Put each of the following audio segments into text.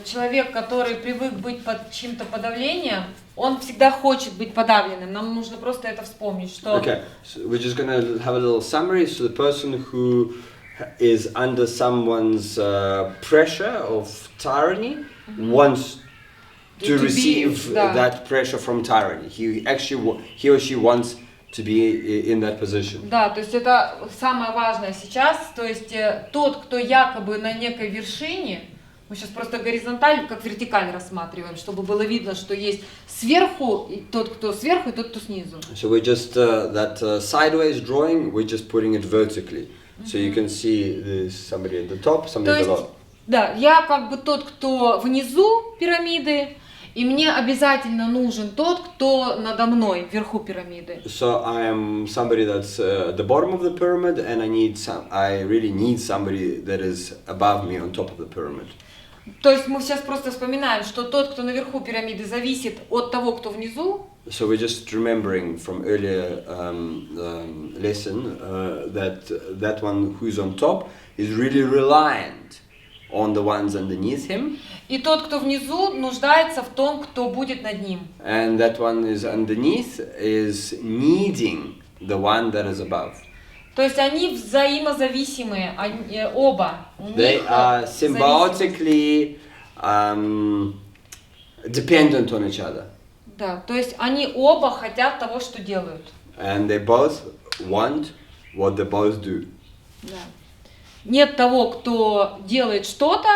человек, который привык быть под чьим-то подавлением, он всегда хочет быть подавленным. Нам нужно просто это вспомнить, что... Okay, so we're just going to have a little summary. So the person who is under someone's pressure of tyranny wants to receive that pressure from tyranny. He or she wants to be in that position. Да, то есть это самое важное сейчас. То есть тот, кто якобы на некой вершине, мы сейчас просто горизонталь, как вертикаль рассматриваем, чтобы было видно, что есть сверху, и тот, кто сверху, и тот, кто снизу. So we're just, that sideways drawing, we're just putting it vertically. So you can see there's somebody at the top, somebody below. Да, я как бы тот, кто внизу пирамиды, и мне обязательно нужен тот, кто надо мной, вверху пирамиды. So I am somebody that's at the bottom of the pyramid, and I really need somebody that is above me on top of the pyramid. То есть мы сейчас просто вспоминаем, что тот, кто наверху пирамиды, зависит от того, кто внизу. So we're just remembering from earlier lesson that one who's on top is really reliant on the ones underneath him. И тот, кто внизу, нуждается в том, кто будет над ним. And that one is underneath is needing the one that is above. То есть они взаимозависимые, они, оба. They are symbiotically dependent on each other. Да, то есть они оба хотят того, что делают. And they both want what they both do. Да. Нет того, кто делает что-то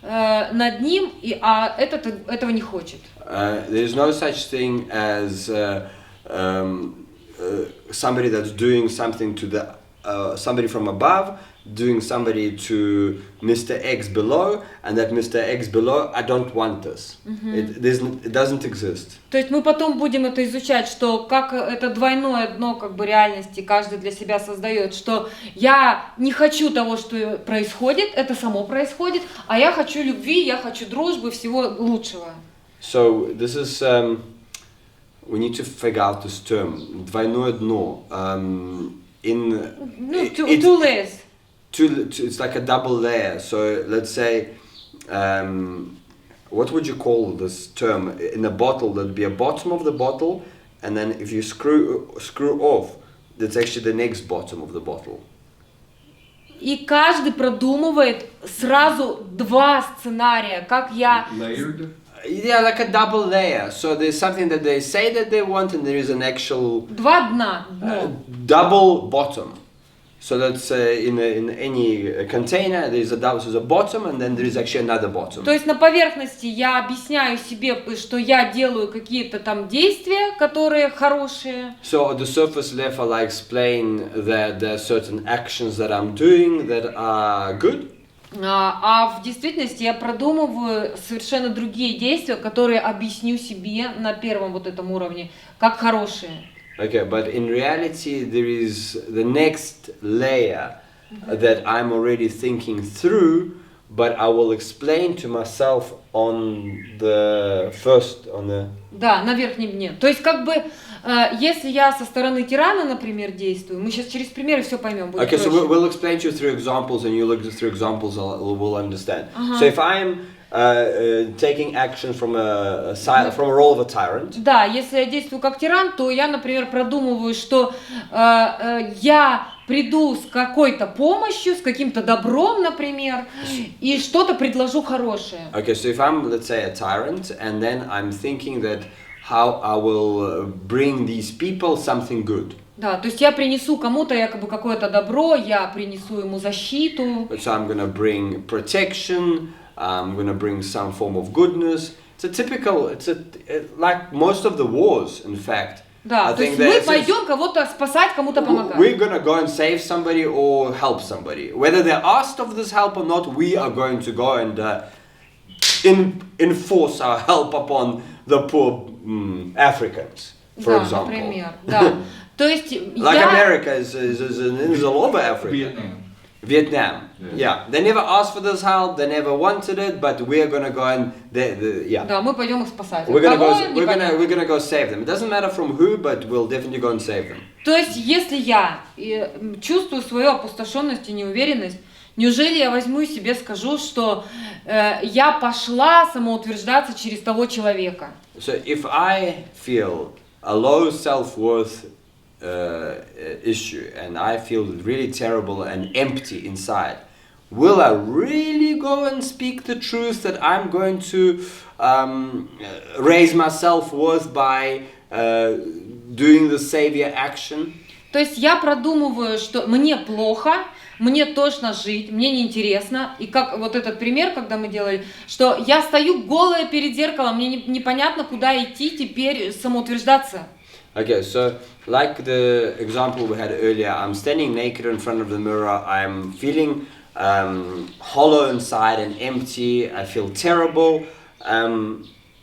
над ним, а этот этого не хочет. There is no such thing as somebody that's doing something to somebody from above, doing somebody to Mr. X below, and that Mr. X below, I don't want this. It doesn't exist. То есть мы потом будем это изучать, что как это двойное дно как бы реальности каждый для себя создает, что я не хочу того, что происходит, это само происходит, а я хочу любви, я хочу дружбы, всего лучшего. So this is we need to figure out this term. Двойное дно. Two layers. It's like a double layer. So let's say, what would you call this term? In a bottle, there'd be a bottom of the bottle, and then if you screw off, that's actually the next bottom of the bottle. И каждый продумывает сразу два сценария, как я... Layered? Yeah, like a double layer. So there's something that they say that they want, and there is an actual Два дна. double bottom. So that's in any container there's a bottom, and then there is actually another bottom. То есть на поверхности я объясняю себе, что я делаю какие-то там действия, которые хорошие. So at the surface level, I explain that there are certain actions that I'm doing that are good. А в действительности я продумываю совершенно другие действия, которые объясню себе на первом вот этом уровне, как хорошие. Okay, but in reality there is the next layer that I'm already thinking through, but I will explain to myself on the first, on the... Да, на верхнем дне. То есть как бы, если я со стороны тирана, например, действую, мы сейчас через примеры все поймем. Okay, so we'll explain to you through examples, and you'll look through examples, we'll understand. So if I'm taking action from a role of a tyrant. Да, если я действую как тиран, то я, например, продумываю, что я приду с какой-то помощью, с каким-то добром, например, и что-то предложу хорошее. Okay, so if I'm, let's say, a tyrant, and then I'm thinking that how I will bring these people something good. Да, то есть я принесу кому-то якобы какое-то добро, я принесу ему защиту. So I'm gonna bring protection. I'm going to bring some form of goodness. Like most of the wars, in fact. Да, то есть мы пойдем кого-то спасать, кому-то помогать. We're going to go and save somebody or help somebody. Whether they're asked of this help or not, we are going to go and enforce our help upon the poor Africans, for example. Например, да. То есть like America is all over Africa. Vietnam. Yeah. They never asked for this help, they never wanted it, but we are going to go and Да, мы пойдем их спасать. We're going to go save them. It doesn't matter from who, but we'll definitely go and save them. То есть, если я чувствую свою опустошенность и неуверенность, Неужели я возьму и себе скажу, что я пошла самоутверждаться через того человека? So if I feel a low self-worth issue and I feel really terrible and empty inside, will I really go and speak the truth that I'm going to raise my self-worth by doing the savior action? То есть я продумываю, что мне плохо, мне тошно жить, мне неинтересно. И как вот этот пример, когда мы делали, что я стою голая перед зеркалом, мне непонятно, куда идти теперь самоутверждаться. Okay, so like the example we had earlier, I'm standing naked in front of the mirror, I'm feeling hollow inside and empty, I feel terrible,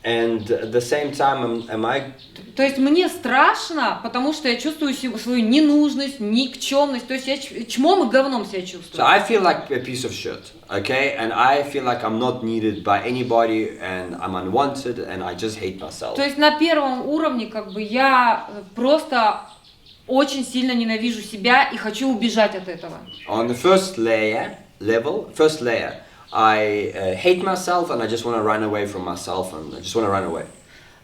and at the same time, am I... То есть мне страшно, потому что я чувствую свою ненужность, никчемность, то есть я чмом и говном себя чувствую. So I feel like a piece of shit, okay? And I feel like I'm not needed by anybody, and I'm unwanted, and I just hate myself. То есть на первом уровне как бы я просто очень сильно ненавижу себя и хочу убежать от этого. On the first layer, I hate myself and I just want to run away from myself and I just want to run away.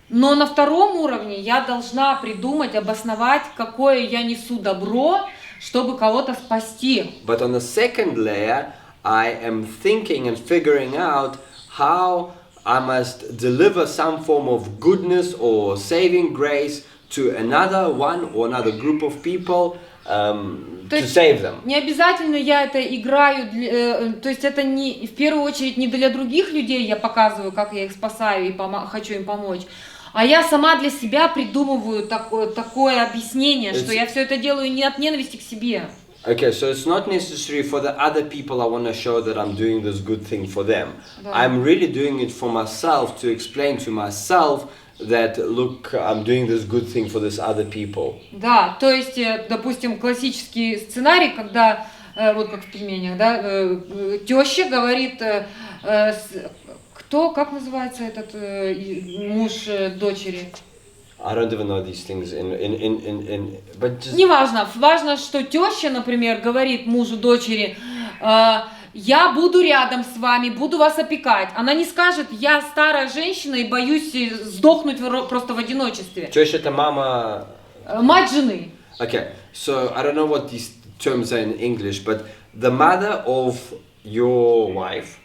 Но на втором уровне я должна придумать, обосновать, какое я несу добро, чтобы кого-то спасти. But on the second layer, I am thinking and figuring out how I must deliver some form of goodness or saving grace to another one or another group of people to save them. Не обязательно я это играю, то есть это не в первую очередь не для других людей я показываю, как я их спасаю и хочу им помочь, а я сама для себя придумываю такое объяснение, что я все это делаю не от ненависти к себе. Okay, so it's not necessary for the other people I want to show that I'm doing this good thing for them. Да. I'm really doing it for myself to explain to myself that look, I'm doing this good thing for this other people. Да, то есть, допустим, классический сценарий, когда, вот как в пельменях, да, теща говорит, как называется этот муж дочери? I don't even know these things but just... Неважно, важно, что теща, например, говорит мужу дочери, я буду рядом с вами, буду вас опекать. Она не скажет, я старая женщина и боюсь сдохнуть просто в одиночестве. Теща это мама... Мать жены. Okay, so I don't know what these terms are in English, but the mother of your wife...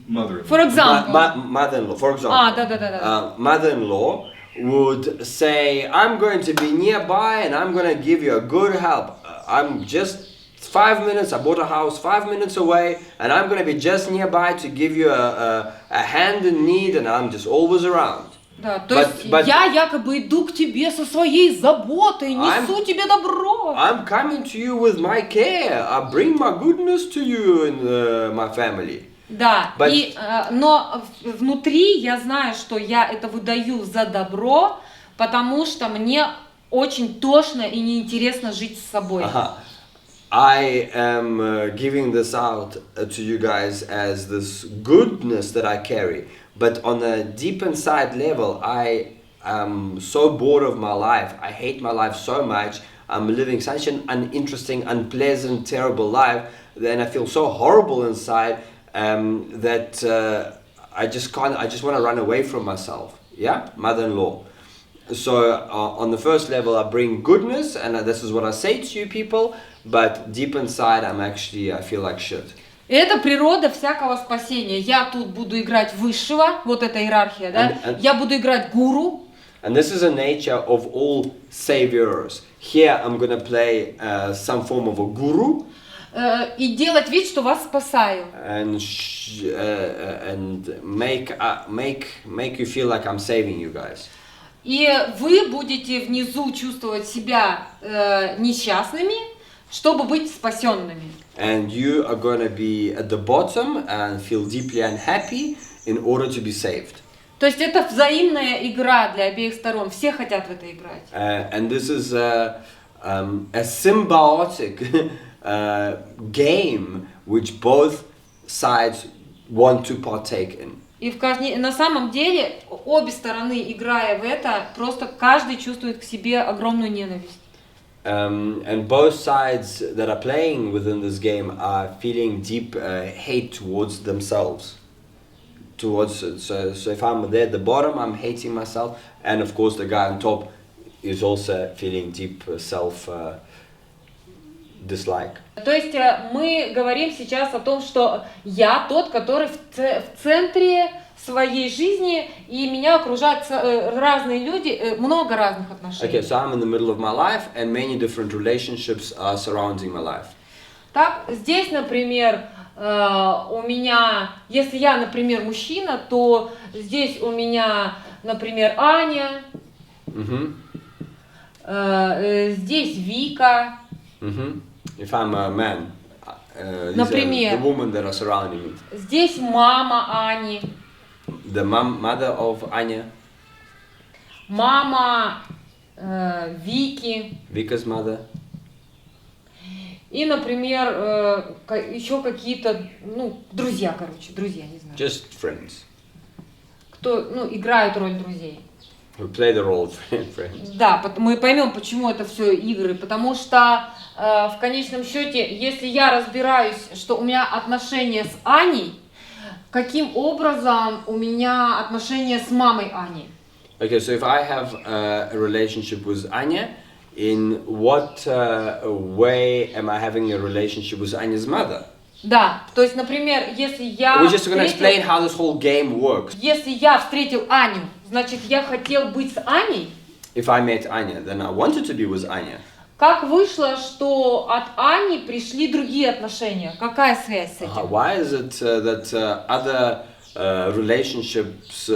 Mother-in-law. For example. Mother-in-law, for example. Да. Mother-in-law would say, I'm going to be nearby and I'm going to give you a good help. I'm just 5 minutes, I bought a house 5 minutes away and I'm going to be just nearby to give you a hand in need and I'm just always around. Да, то есть я якобы иду к тебе со своей заботой, несу тебе добро. I'm coming to you with my care. I bring my goodness to you in my family. Да, но внутри я знаю, что я это выдаю за добро, потому что мне очень тошно и неинтересно жить с собой. I am giving this out to you guys as this goodness that I carry, but on a deep inside level, I am so bored of my life. I hate my life so much. I'm living such an uninteresting, unpleasant, terrible life, then I feel so horrible inside. That I just can't. I just want to run away from myself. Yeah, mother-in-law. So on the first level, I bring goodness, and this is what I say to you people. But deep inside, I feel like shit. Это природа всякого спасения. Я тут буду играть высшего, вот эта иерархия, да? Я буду играть гуру. And this is a nature of all saviors. Here, I'm gonna play some form of a guru. И делать вид, что вас спасаю. And make you feel like I'm saving you guys. И вы будете внизу чувствовать себя несчастными, чтобы быть спасенными. And you are going to be at the bottom and feel deeply unhappy in order to be saved. То есть это взаимная игра для обеих сторон. Все хотят в это играть. And this is a symbiotic game which both sides want to partake in. И на самом деле обе стороны, играя в это, просто каждый чувствует к себе огромную ненависть. And both sides that are playing within this game are feeling deep hate towards themselves. So if I'm there at the bottom, I'm hating myself, and of course the guy on top is also feeling deep self dislike. То есть мы говорим сейчас о том, что я тот, который в центре своей жизни, и меня окружают разные люди, много разных отношений. Okay, so I'm in the middle of my life, and many different relationships are surrounding my life. Так, здесь, например, у меня, если я, например, мужчина, то здесь у меня, например, Аня, здесь Вика. If I'm a man, these Например, are the women that are surrounding me. Здесь мама Ани. The mother of Anya. Мама Вики. Vika's mother. И, например, еще какие-то, друзья, друзья, не знаю. Just friends. Кто, играют роль друзей. Who play the role of friends. Да, мы поймем, почему это все игры, потому что в конечном счете, если я разбираюсь, что у меня отношения с Аней, каким образом у меня отношения с мамой Ани? Okay, so if I have a relationship with Anya, in what way am I having a relationship with Anya's mother? Да, то есть, например, если я We're just going to explain how this whole game works. Если я встретил Аню, значит, я хотел быть с Аней. If I met Anya, then I wanted to be with Anya. Как вышло, что от Ани пришли другие отношения? Какая связь с этим? Why is it that other relationships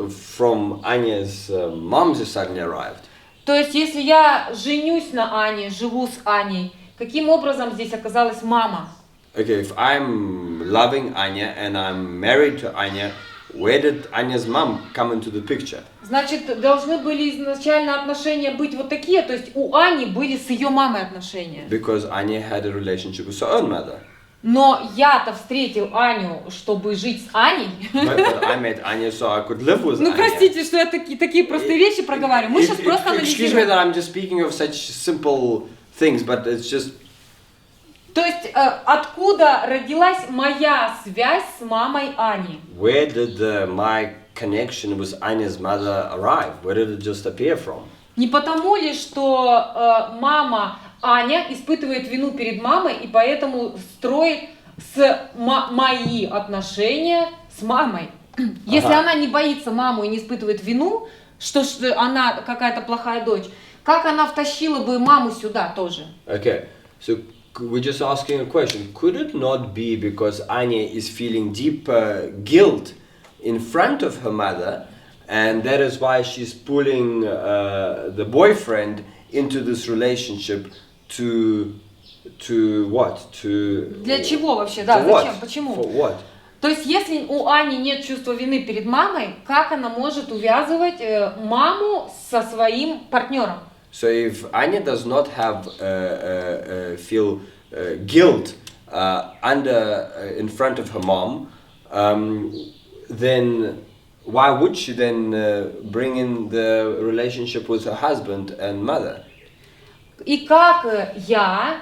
from Anya's mom suddenly arrived? То есть, если я женюсь на Ане, живу с Аней, каким образом здесь оказалась мама? Okay, if I'm loving Anya and I'm married to Anya, where did Anya's mom come into the picture? Значит, должны были изначально отношения быть вот такие, то есть у Ани были с ее мамой отношения. Because Anya had a relationship with her own mother. Но я-то встретил Аню, чтобы жить с Аней. But I met Anya so I could live with Anya. Простите, что я такие простые вещи проговариваю. Мы сейчас просто Excuse me анализируем. that I'm just speaking of such simple things, but it's just... То есть, откуда родилась моя связь с мамой Ани? Where did my connection with Anya's mother arrive? Where did it just appear from? Не потому ли, что мама Аня испытывает вину перед мамой и поэтому строит мои отношения с мамой? Если она не боится маму и не испытывает вину, что она какая-то плохая дочь, как она втащила бы маму сюда тоже? Okay, so we're just asking a question. Could it not be because Anya is feeling deep guilt in front of her mother, and that is why she's pulling the boyfriend into this relationship to what? Для чего вообще? Да, зачем? Почему? For what? То есть, если у Ани нет чувства вины перед мамой, как она может увязывать маму со своим партнером? So if Anya does not have feel guilt in front of her mom, then why would she then bring in the relationship with her husband and mother? И как я,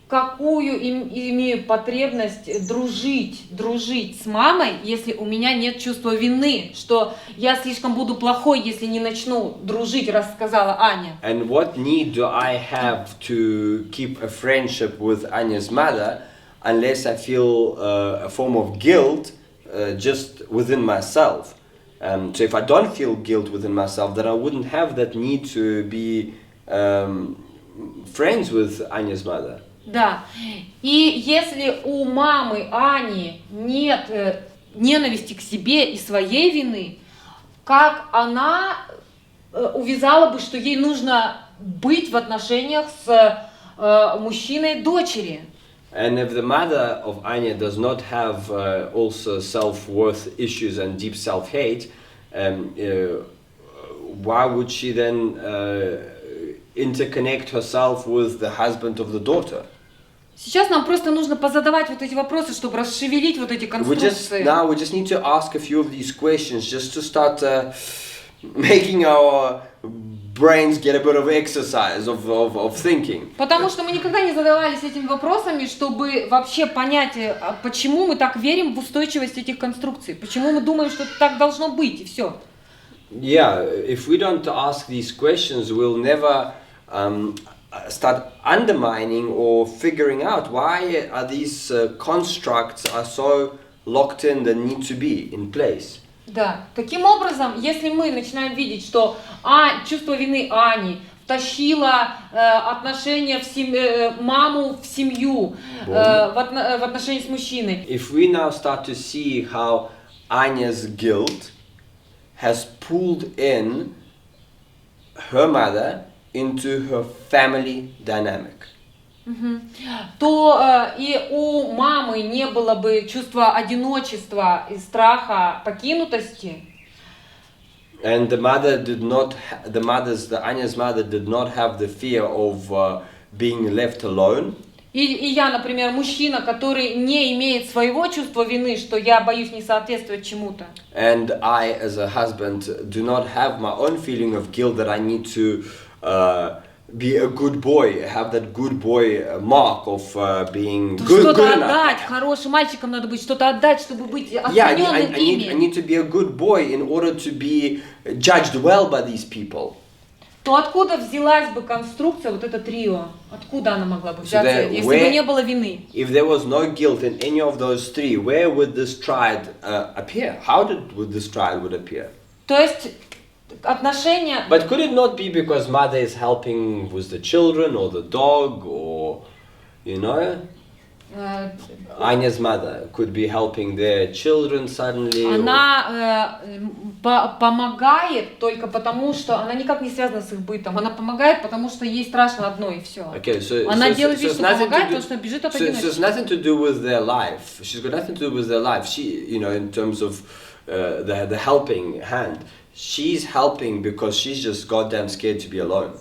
какую имею потребность дружить с мамой, если у меня нет чувства вины, что я слишком буду плохой, если не начну дружить, рассказала Аня. And what need do I have to keep a friendship with Anya's mother unless I feel a form of guilt just within myself? So if I don't feel guilt within myself, then I wouldn't have that need to be friends with Anya's mother. Да, и если у мамы Ани нет ненависти к себе и своей вины, как она увязала бы, что ей нужно быть в отношениях с мужчиной дочери? And if the mother of Anya does not have also self-worth issues and deep self-hate, why would she then interconnect herself with the husband of the daughter? Сейчас нам просто нужно позадавать вот эти вопросы, чтобы расшевелить вот эти конструкции. We just need to ask a few of these questions just to start making our brains get a bit of exercise of thinking. Потому что мы никогда не задавались этими вопросами, чтобы вообще понять, почему мы так верим в устойчивость этих конструкций, почему мы думаем, что так должно быть, и все. Yeah, if we don't ask these questions, we'll never start undermining or figuring out why are these constructs are so locked in that need to be in place. Да. Таким образом, если мы начинаем видеть, что чувство вины Ани втащило отношения маму в семью, в отношении с мужчиной. If we now start to see how Anya's guilt has pulled in her mother into her family dynamic. То и у мамы не было бы чувства одиночества и страха покинутости. And the mother did not, Anya's mother did not have the fear of being left alone. И я, например, мужчина, который не имеет своего чувства вины, что я боюсь не соответствовать чему-то. And I, as a husband, do not have my own feeling of guilt that I need to be a good boy, have that good boy mark of being good Что-то enough. отдать, хорошим мальчиком надо быть, что-то отдать, чтобы быть Yeah, оцененным I ими. need to be a good boy in order to be judged well by these people. То откуда взялась бы конструкция, вот это трио? Откуда она могла бы взяться, that если бы не было вины? If there was no guilt in any of those three, where would this triad appear? How would this triad would appear? То есть отношения... But could it not be because mother is helping with the children or the dog or, you know? Anya's mother could be helping their children suddenly. Она помогает только потому, что она никак не связана с их бытом. Она помогает, потому что ей страшно одно и все. Okay, so, Она делает вид, it's что nothing помогает, to do, потому что бежит от so it's одиночества. nothing to do with their life. She's got nothing to do with their life. She, you know, in terms of the helping hand. She's helping because she's just goddamn scared to be alone.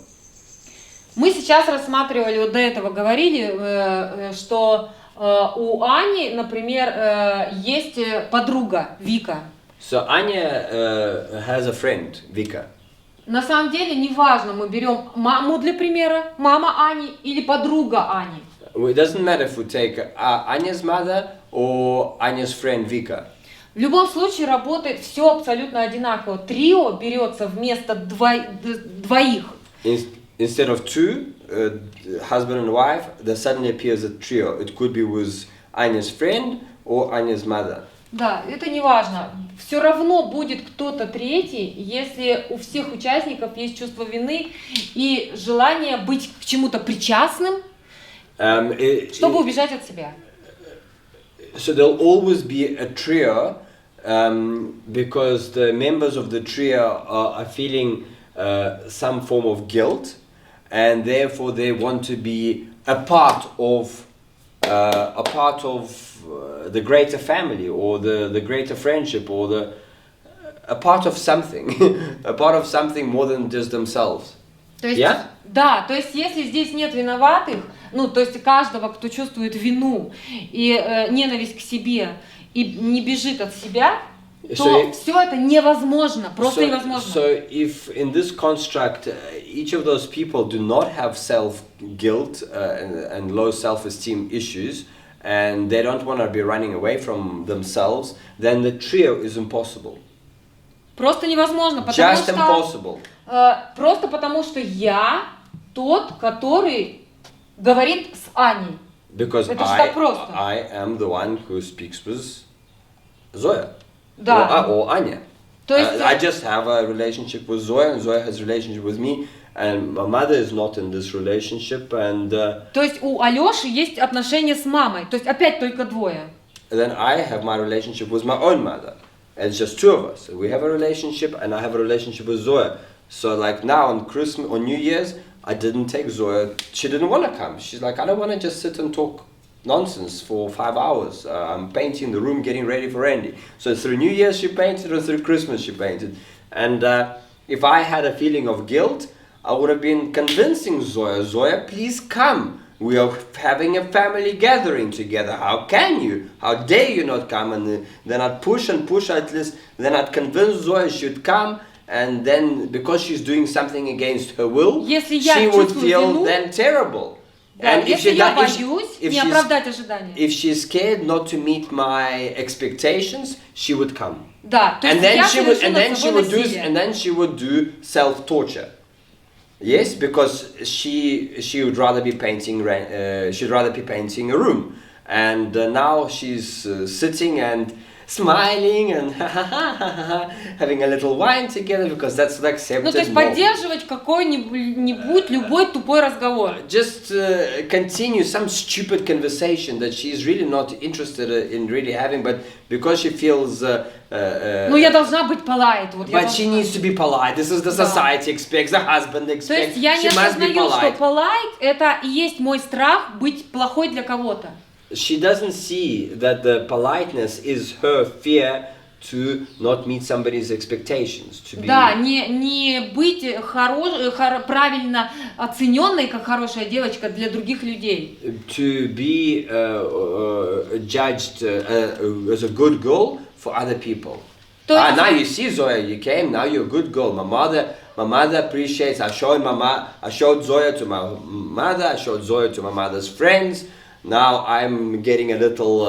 Мы сейчас рассматривали, вот до этого говорили, что у Ани, например, есть подруга Вика. So Anya has a friend, Vika. На самом деле, неважно, мы берем маму для примера, мама Ани или подруга Ани. It doesn't matter if we take Anya's mother or Anya's friend Vika. В любом случае работает все абсолютно одинаково. Трио берется вместо двоих. Instead of two, husband and wife, there suddenly appears a trio. It could be with Anya's friend or Anya's mother. Да, это не важно. Все равно будет кто-то третий, если у всех участников есть чувство вины и желание быть к чему-то причастным, чтобы убежать от себя. So there'll always be a trio because the members of the trio are feeling some form of guilt, and therefore they want to be a part of the greater family or the greater friendship or a part of something, a part of something more than just themselves. То есть, Yeah? Да, то есть если здесь нет виноватых, ну то есть каждого, кто чувствует вину и ненависть к себе и не бежит от себя, то все это невозможно, просто невозможно. So if in this construct each of those people do not have self-guilt and low self-esteem issues, and they don't want to be running away from themselves, then the trio is impossible. Просто невозможно, потому Just что impossible. просто потому что я тот, который говорит с Аней. Because Это ж так просто. I am the one who speaks with Zoya. Да. Or Anya. То есть, I just have a relationship with Zoya, and Zoya has a relationship with me, and my mother is not in this relationship, and то есть у Алёши есть отношения с мамой, то есть опять только двое. then I have my relationship with my own mother. It's just two of us. We have a relationship, and I have a relationship with Zoya. So like now on Christmas, on New Year's, I didn't take Zoya. She didn't want to come. She's like, I don't want to just sit and talk nonsense for 5 hours. I'm painting the room, getting ready for Randy. So through New Year's she painted, and through Christmas she painted. And if I had a feeling of guilt, I would have been convincing Zoya, Zoya, please come. We are having a family gathering together. How can you? How dare you not come? And then I'd push and push at least. Then I'd convince Zoya she'd come. and then because she's doing something against her will, Если я she would чувствую feel вину, then terrible. да, And если я if боюсь не she's оправдать ожидания. if she's scared not to meet my expectations, she would come. Да, то And есть then я she would, совершу and над then she собой would do, насилие. and then she would do self-torture. Yes, because she would rather be painting. She'd rather be painting a room, and now she's sitting and smiling and having a little wine together because that's the accepted Ну, то есть moment. поддерживать какой-нибудь любой тупой разговор. Just continue some stupid conversation that she's really not interested in really having, but because she feels. Ну, я должна быть polite. Вот, But she needs to be polite. This is the society expects, the husband То expects. есть я не She must be осознаю, что polite. polite это и есть мой страх быть плохой для кого-то. She doesn't see that the politeness is her fear to not meet somebody's expectations. To be Да, не быть правильно оцененной, как хорошая девочка для других людей. to be judged as a good girl for other people. То есть- Now you see, Zoya, you came. Now you're a good girl. My mother appreciates. I showed Zoya to my mother. I showed Zoya to my mother's friends. Now I'm getting a little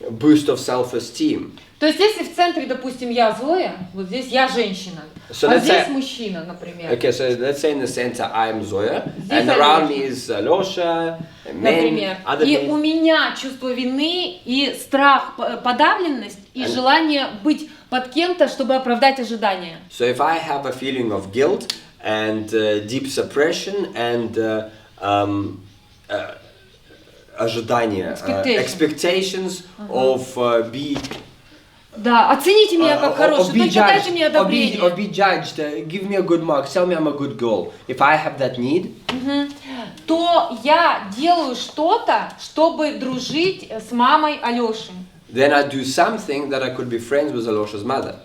boost of self-esteem. То есть если в центре, допустим, я Зоя, вот здесь я женщина, So а let's здесь say- мужчина, например. Okay, so let's say in the center I'm Zoya, Здесь and around Алёша. me is Alosha, men, Например. other И men. у меня чувство вины и страх, подавленность и желание быть под кем-то, чтобы оправдать ожидания. So if I have a feeling of guilt and deep suppression and ожидания, expectations of be Да, оцените меня как хорошую, только дайте мне одобрение. or be judged, give me a good mark, tell me I'm a good girl. If I have that need, То я делаю что-то, чтобы дружить с мамой Алёши. then I do something that I could be friends with Alosha's mother.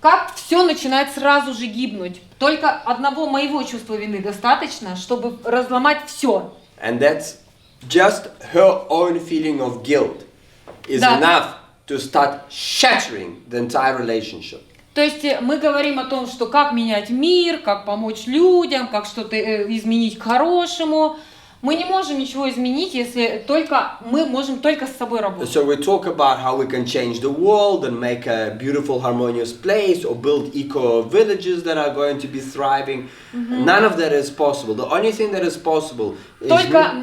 Как все начинает сразу же гибнуть. Только одного моего чувства вины достаточно, чтобы разломать все. And that's just her own feeling of guilt is Да. enough to start shattering the entire relationship. То есть мы говорим о том, что как менять мир, как помочь людям, как что-то изменить к хорошему. Мы не можем ничего изменить, если мы можем только с собой работать. So we talk about how we can change the world and make a beautiful, harmonious place or build eco villages that are going to be thriving. None of that is possible. The only thing that is possible is Только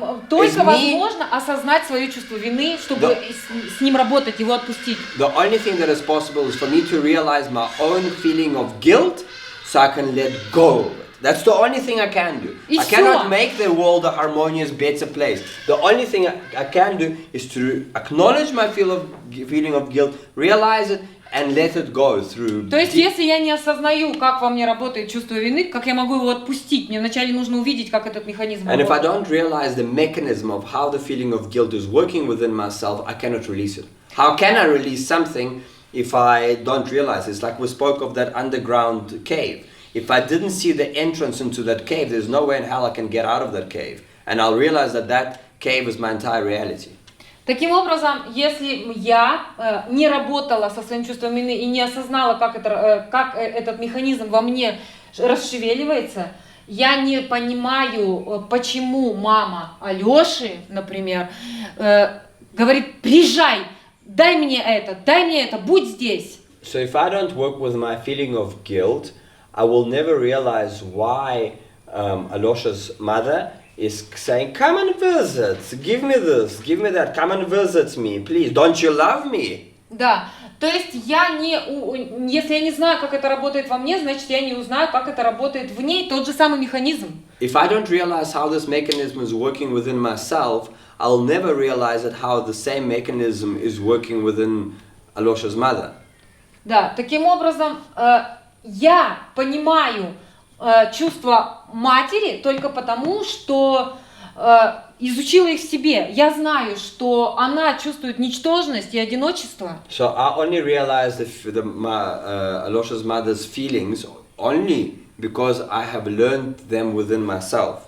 me, возможно осознать свое чувство вины, чтобы Да. с ним работать, его отпустить. the only thing that is possible is for me to realize my own feeling of guilt so I can let go of it. That's the only thing I can do. И I всё. cannot make the world a harmonious, better place. The only thing I can do is to acknowledge my feeling of guilt, realize it, and let it go through. То есть, если я не осознаю, как во мне работает чувство вины, как я могу его отпустить? Мне вначале нужно увидеть, как этот механизм And if I работает. don't realize the mechanism of how the feeling of guilt is working within myself, I cannot release it. How can I release something if I don't realize? It's like we spoke of that underground cave. If I didn't see the entrance into that cave, there's no way in hell I can get out of that cave. And I'll realize that that cave is my entire reality. Таким образом, если я не работала со своим чувством вины и не осознала, как этот механизм во мне расшевеливается, я не понимаю, почему мама Алёши, например, говорит: приезжай, дай мне это, будь здесь. So if I don't work with my feeling of guilt, I will never realize why Alosha's mother is saying, come and visit, give me this, give me that, come and visit me, please, don't you love me? Да, то есть если я не знаю, как это работает во мне, значит я не узнаю, как это работает в ней, тот же самый механизм. If I don't realize how this mechanism is working within myself, I'll never realize that how the same mechanism is working within Alosha's mother. Да, таким образом, я понимаю чувства матери только потому, что изучила их в себе. Я знаю, что она чувствует ничтожность и одиночество. So I only realize Alosha's mother's feelings only because I have learned them within myself.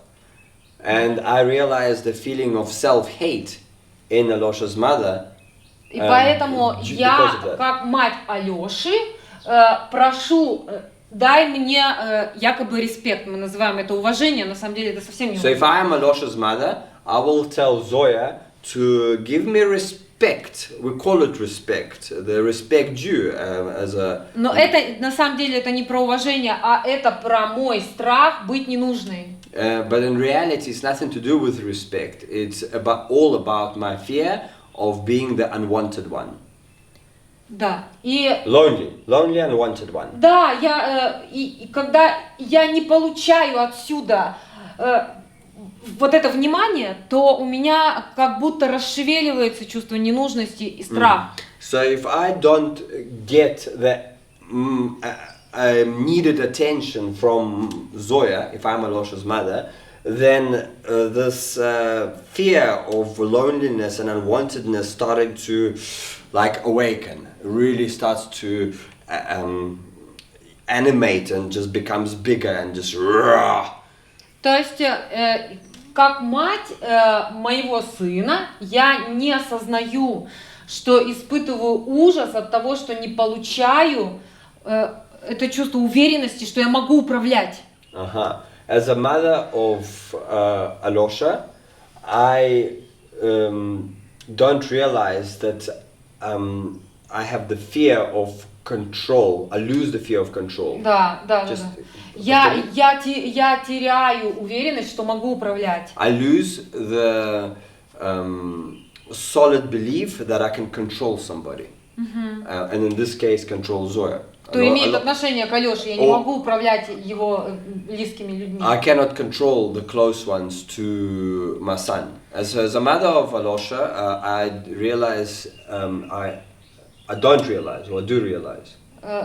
And I realize the feeling of self-hate in Alosha's mother. И поэтому because я, of that. как мать Алёши, прошу дай мне якобы респект, мы называем это уважение, на самом деле это совсем не So if I am Alosha's mother, I will tell Zoya to give me respect. We call it respect, the respect due as a... Но это на самом деле это не про уважение, а это про мой страх быть ненужной. But in reality, it's nothing to do with respect. It's all about my fear of being the unwanted one. Да, и... Lonely unwanted one. Да, и когда я не получаю отсюда вот это внимание, то у меня как будто расшевеливается чувство ненужности и страх. So if I don't get the needed attention from Zoya, if I'm Alosha's mother, then this fear of loneliness and unwantedness started to like awaken, really starts to animate and just becomes bigger and just raw. То есть, как мать моего сына, я не осознаю, что испытываю ужас от того, что не получаю это чувство уверенности, что я могу управлять. As a mother of Alosha, I don't realize that I have the fear of control. I lose the fear of control. Да. Я теряю уверенность, что могу управлять. I lose the solid belief that I can control somebody. And in this case, control Zoya. Кто имеет отношение к Алёше, я не могу управлять его близкими людьми. I cannot control the close ones to my son. As a mother of Alosha, I realize, I don't realize, or I do realize.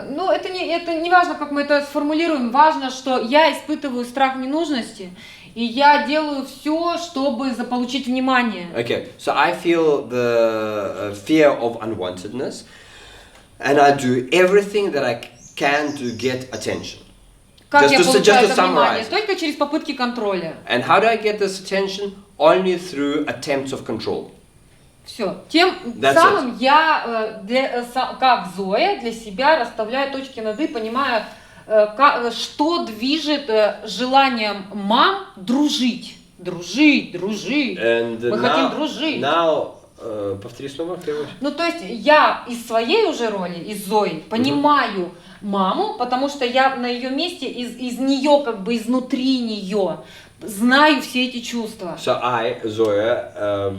Ну, это не важно, как мы это сформулируем. Важно, что я испытываю страх ненужности, и я делаю все, чтобы заполучить внимание. Okay, so I feel the fear of unwantedness. And I do everything that I can to get attention. Как я получаю это внимание? Только через попытки контроля. And how do I get this attention? Only through attempts of control. Все. Тем самым я, как Зоя, для себя расставляю точки над «и», понимаю, что движет желанием мам дружить. Дружить. Мы хотим дружить. Повтори снова, переводишь. Ну, то есть я из своей уже роли, из Зои, понимаю маму, потому что я на ее месте, из нее, как бы изнутри нее, знаю все эти чувства. So I, Zoya,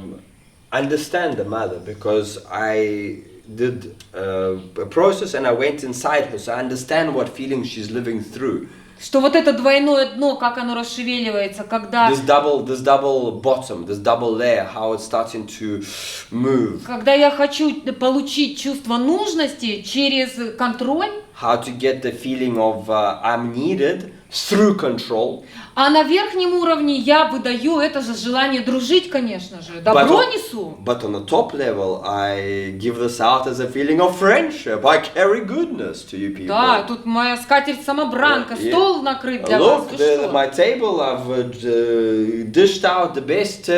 understand the mother because I did a process and I went inside her, so I understand what feelings she's living through. Что вот это двойное дно, как оно расшевеливается, когда... This double bottom, this double layer, how it's starting to move. Когда я хочу получить чувство нужности через контроль. How to get the feeling of I'm needed through control. А на верхнем уровне я выдаю это же желание дружить, конечно же. Добро несу. But on the top level, I give this out as a feeling of friendship. I carry goodness to you people. Да, тут моя скатерть-самобранка, стол накрыт для вас. Look, my table, I've dished out the best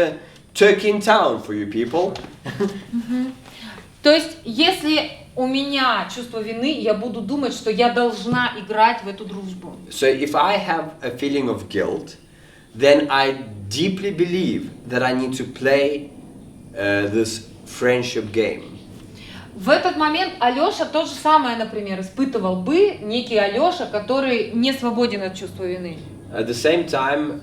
turkey in town for you people. То есть, если у меня чувство вины, я буду думать, что я должна играть в эту дружбу. So if I have a feeling of guilt, then I deeply believe that I need to play this friendship game. В этот момент Алёша то же самое, например, испытывал бы некий Алёша, который не свободен от чувства вины. At the same time,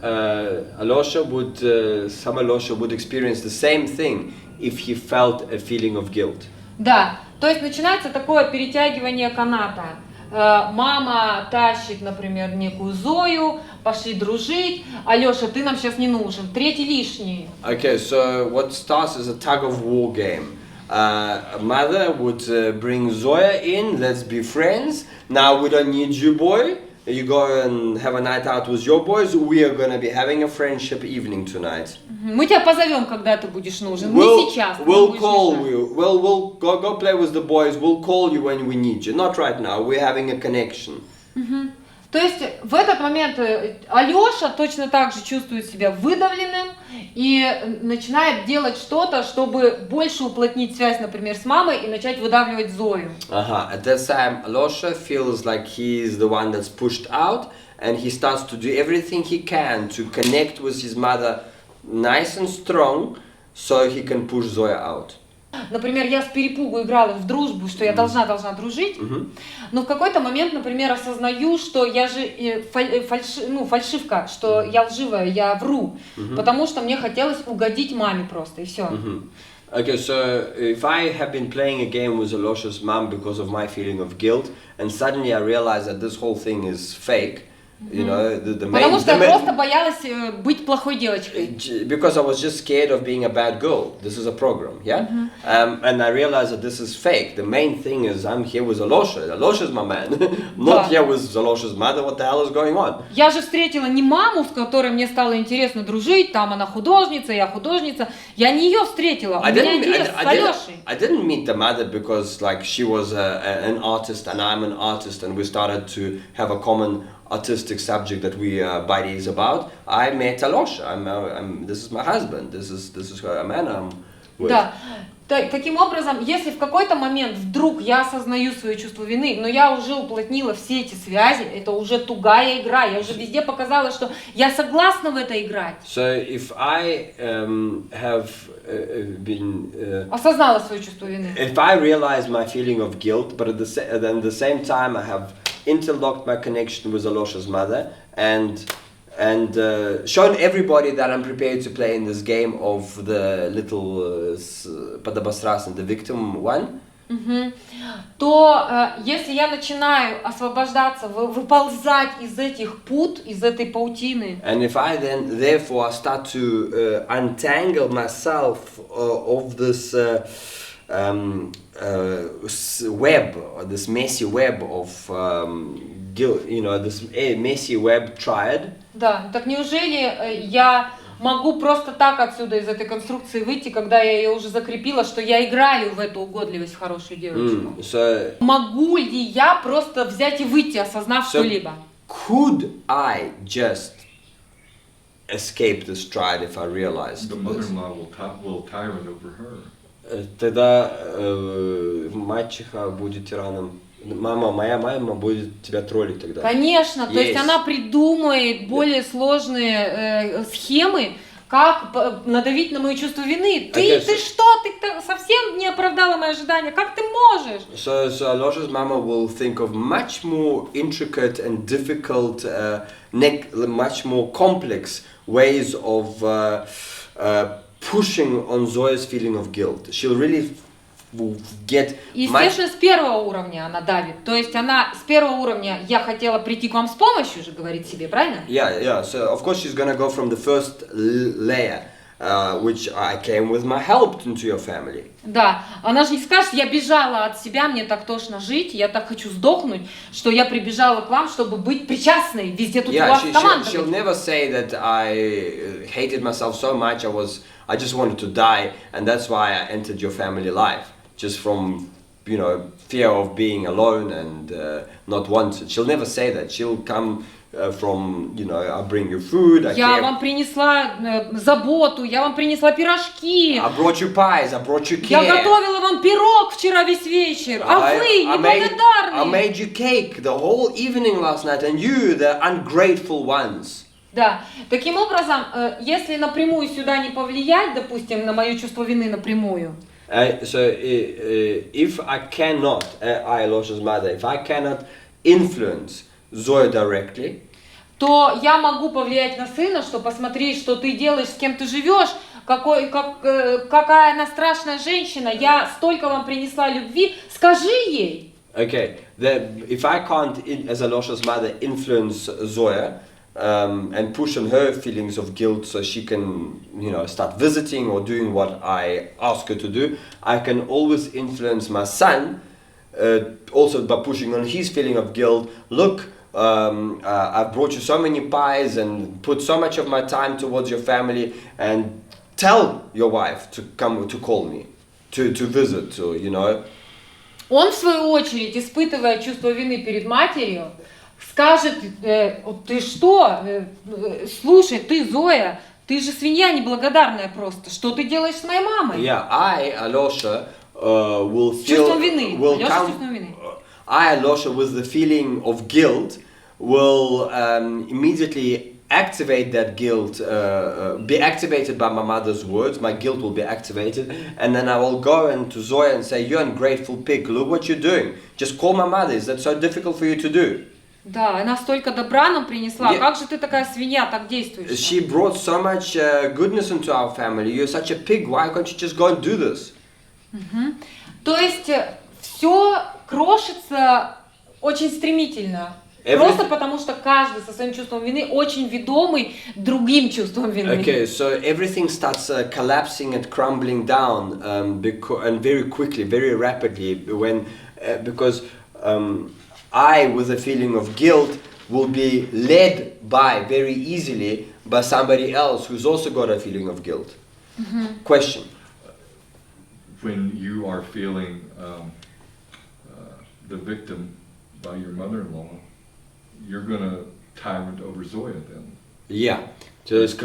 some Alosha would experience the same thing if he felt a feeling of guilt. Да, то есть начинается такое перетягивание каната. Мама тащит, например, некую Зою, пошли дружить. Алёша, ты нам сейчас не нужен, третий лишний. Okay, so what starts as a tug of war game. Mother would bring Zoya in, let's be friends. Now we don't need you, boy. You go and have a night out with your boys. We are gonna be having a friendship evening tonight. Мы тебя позовем, когда ты будешь нужен. Не сейчас. We'll call you. We'll go play with the boys. We'll call you when we need you. Not right now. We're having a connection. То есть в этот момент Алёша точно так же чувствует себя выдавленным, и начинает делать что-то, чтобы больше уплотнить связь, например, с мамой и начать выдавливать Зою. At that time, Alosha feels like he's the one that's pushed out, and he starts to do everything he can to connect with his mother nice and strong, so he can push Zoya out. Например, я с перепугу играла в дружбу, что я должна дружить, но в какой-то момент, например, осознаю, что я же фальшивка, что я лживая, я вру, потому что мне хотелось угодить маме просто, и все. Okay, so if I have been playing a game with Alosha's mom because of my feeling of guilt, and suddenly I realize that this whole thing is fake, you know, Потому что я просто боялась быть плохой девочкой. Because I was just scared of being a bad girl. This is a program, yeah? And I realized that this is fake. The main thing is I'm here with Alosha. Alosha's my man. Not here with Alosha's mother. What the hell is going on? Я же встретила не маму, с которой мне стало интересно дружить, там она художница, я художница. Я не ее встретила. У меня интерес с Алешей. I didn't meet the mother because like she was an artist and I'm an artist and we started to have a common artistic subject that we are buddies about. I met Alosha. This is my husband. This is a man I'm with. Да. Таким образом, если в какой-то момент вдруг я осознаю свое чувство вины, но я уже уплотнила все эти связи, это уже тугая игра, я уже везде показала, что я согласна в это играть. So if I have been осознала свое чувство вины. If I realize my feeling of guilt, but at the same time I have interlocked my connection with Alosha's mother and shown everybody that I'm prepared to play in this game of the little Padabasras, the victim one. То если я начинаю освобождаться, выползать из этих пут, из этой паутины. And if I then therefore start to untangle myself of this web, or this messy web of guilt, you know, this messy web triad. Да, так неужели я могу просто так отсюда из этой конструкции выйти, когда я ее уже закрепила, что я играю в эту угодливость в хорошую девочку? Могу ли я просто взять и выйти, осознав что-либо? Could I just escape this triad if I realized The mother-in-law will tyrant over her. Тогда мачеха будет тираном. Моя мама будет тебя троллить тогда. Конечно, то есть она придумает более сложные схемы, как надавить на мое чувство вины. Ты что? Ты совсем не оправдала мои ожидания. Как ты можешь? So Alosha's mama will think of much more intricate and difficult, much more complex ways of pushing on Zoya's feeling of guilt. She'll really get. Естественно, с первого уровня она давит. То есть она с первого уровня я хотела прийти к вам с помощью, же говорит себе, правильно? Yeah. So of course she's gonna go from the first layer, which I came with my help into your family. Да, она же не скажет, я бежала от себя, мне так тошно жить, я так хочу сдохнуть, что я прибежала к вам, чтобы быть причастной. Везде тут у вас команда. She'll never say that I hated myself so much, I just wanted to die, and that's why I entered your family life. Just from, you know, fear of being alone and not wanted. She'll never say that. She'll come from, you know, I bring you food. Я вам принесла заботу, я вам принесла пирожки. I brought you pies, I brought you care. Я готовила вам пирог вчера весь вечер, а вы неблагодарны. I made you cake the whole evening last night, and you, the ungrateful ones. Да, таким образом, если напрямую сюда не повлиять, допустим, на мое чувство вины напрямую. So if I cannot, Alosha's mother, if I cannot influence Zoya directly, то я могу повлиять на сына, что посмотри, что ты делаешь, с кем ты живешь, какая она страшная женщина, я столько вам принесла любви, скажи ей. Okay, if I can't, as Alosha's mother, influence Zoya, and push on her feelings of guilt so she can, you know, start visiting or doing what I ask her to do, I can always influence my son, also by pushing on his feeling of guilt. Look, I've brought you so many pies and put so much of my time towards your family, and tell your wife to come to call me, to visit, to, you know. Он, в свою очередь, испытывая чувство вины перед матерью, скажет, ты что, слушай, ты, Зоя, ты же свинья неблагодарная просто. Что ты делаешь с моей мамой? Yeah, I, Alosha, will С feel, чувством вины. will Алёша с come, чувством вины. I, Alosha, with the feeling of guilt, will immediately activate that guilt, be activated by my mother's words. My guilt will be activated, and then I will go into Zoya and say, "You ungrateful pig! Look what you're doing. Just call my mother. Is that so difficult for you to do?" Да, она столько добра нам принесла. Я- Как же ты такая свинья, так действуешь? She brought so much goodness into our family. You're such a pig. Why can't you just go and do this? То есть все крошится очень стремительно. Everything- Просто потому что каждый со своим чувством вины очень ведомый другим чувством вины. Okay, so everything starts collapsing and crumbling down, and very quickly, very rapidly, because I, with a feeling of guilt, will be led by very easily by somebody else who's also got a feeling of guilt. Question. When you are feeling the victim by your mother-in-law, you're gonna tyrant over Zoya then. Yeah. So it's,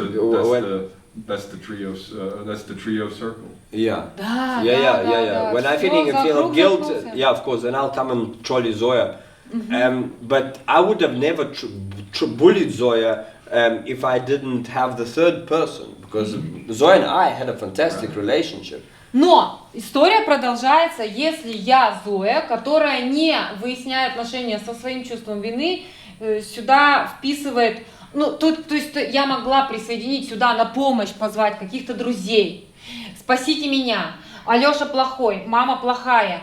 That's the trio circle. yeah. Да, Yeah. да. When I'm Всё feeling a feel of guilt, закружился. yeah, of course, then I'll come and trolley Zoya. But I would have never bullied Zoya if I didn't have the third person, because Zoya and I had a fantastic relationship. Но история продолжается, если я, Зоя, которая не выясняя отношения со своим чувством вины, сюда вписывает, то есть я могла присоединить сюда на помощь, позвать каких-то друзей, спасите меня, Алёша плохой, мама плохая,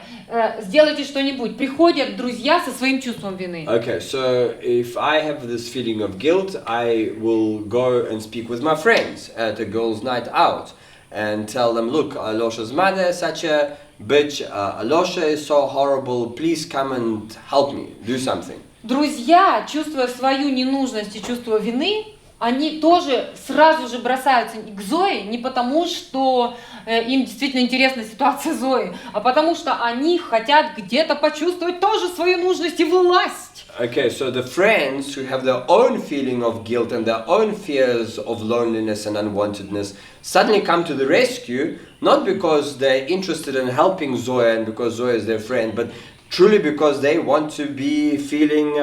сделайте что-нибудь. Приходят друзья со своим чувством вины. Okay, so if I have this feeling of guilt, I will go and speak with my friends at a girls' night out and tell them, look, Alosha's mother is such a bitch, Alosha is so horrible, please come and help me, do something. Друзья, чувствуя свою ненужность и чувство вины, они тоже сразу же бросаются к Зое, не потому что им действительно интересна ситуация Зои, а потому что они хотят где-то почувствовать тоже свою нужность и власть. Okay, so the friends who have their own feeling of guilt and their own fears of loneliness and unwantedness suddenly come to the rescue, not because they're interested in helping Zoya and because Zoya is their friend, but truly because they want to be feeling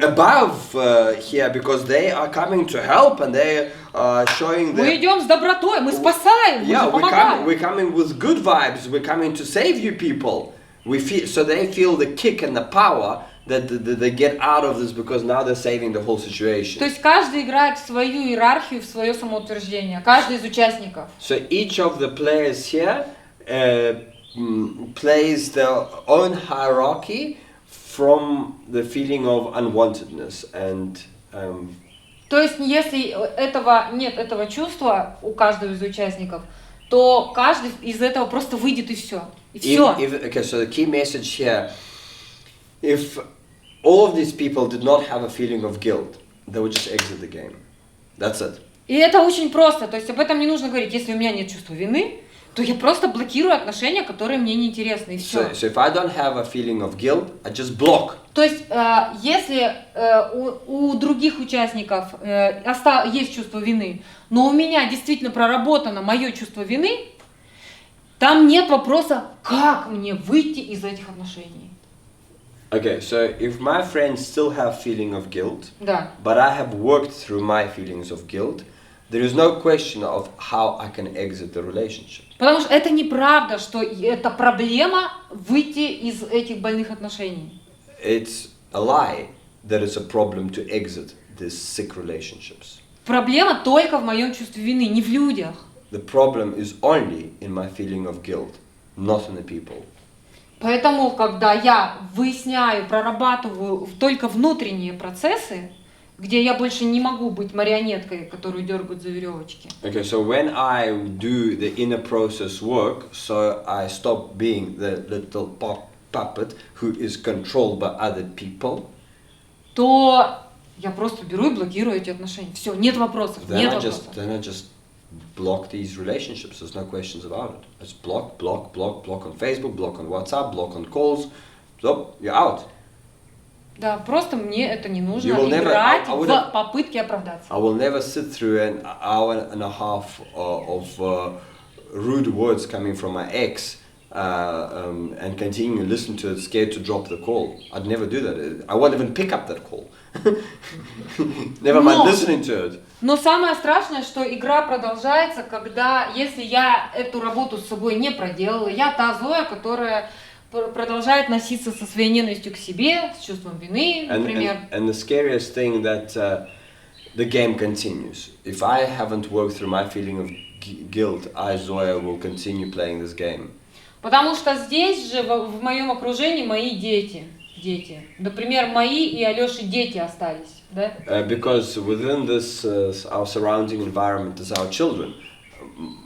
above here, because they are coming to help and they are showing Мы their... идем с добротой, мы спасаем, мы Yeah, же помогаем. we're coming with good vibes, we're coming to save you people. So they feel the kick and the power that they get out of this, because now they're saving the whole situation. То есть каждый играет в свою иерархию, в свое самоутверждение, каждый из участников. So each of the players here plays their own hierarchy from the feeling of unwantedness and То есть если нет этого чувства у каждого из участников, то каждый из этого просто выйдет и все. И все. Okay, so the key message here, if all of these people did not have a feeling of guilt, they would just exit the game. That's it. И это очень просто. То есть об этом не нужно говорить. Если у меня нет чувства вины, то я просто блокирую отношения, которые мне неинтересны, и все. So if I don't have a feeling of guilt, I just block. То есть, если у других участников есть чувство вины, но у меня действительно проработано мое чувство вины, там нет вопроса, как мне выйти из этих отношений. Okay, so if my friends still have feeling of guilt, Да. but I have worked through my feelings of guilt, there is no question of how I can exit the relationship. Потому что это неправда, что это проблема выйти из этих больных отношений. It's a lie that it's a problem to exit these sick relationships. Проблема только в моем чувстве вины, не в людях. The problem is only in my feeling of guilt, not in the people. Поэтому, когда я выясняю, прорабатываю только внутренние процессы, где я больше не могу быть марионеткой, которую дергают за веревочки. Okay, so when I do the inner process work, so I stop being the little puppet who is controlled by other people, То я просто беру и блокирую эти отношения. Все, нет вопросов, нет вопросов. then I just block these relationships. There's no questions about it. I just block on Facebook, block on WhatsApp, block on calls. So you're out. Да, просто мне это не нужно You will never- играть I в wouldn't- попытке оправдаться. I will never sit through an hour and a half of rude words coming from my ex and continue to listen to it, scared to drop the call. I'd never do that. I won't even pick up that call. Never mind Но- listening to it. Но самое страшное, что игра продолжается, когда, если я эту работу с собой не проделала, я та Зоя, которая продолжает носиться со своей ненавистью к себе, с чувством вины, например. And the scariest thing that the game continues. If I haven't worked through my feeling of guilt, I, Zoya, will continue playing this game. Потому что здесь же, в моем окружении, мои дети. Например, мои и Алёши дети остались. Да? Because within this, our surrounding environment is our children.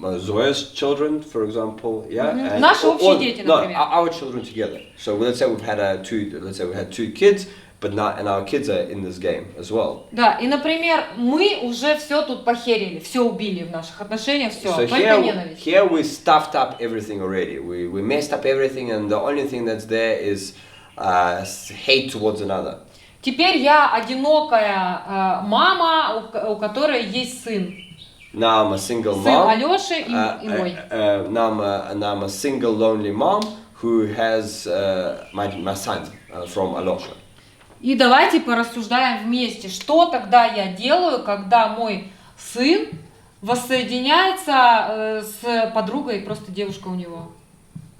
Zoya's children, for example, yeah. Mm-hmm. And, Наши общие дети, например. No, our children together. So let's say we had two kids, but now and our kids are in this game as well. Да, и, например, мы уже все тут похерили, все убили в наших отношениях, все, So только ненависть. here we stuffed up everything already. We messed up everything, and the only thing that's there is hate towards another. Теперь я одинокая мама, у которой есть сын. Now I'm a single Сын mom. Алёши и мой. Now I'm a single lonely mom who has my son from Alosha. И давайте порассуждаем вместе, что тогда я делаю, когда мой сын воссоединяется с подругой, просто девушка у него.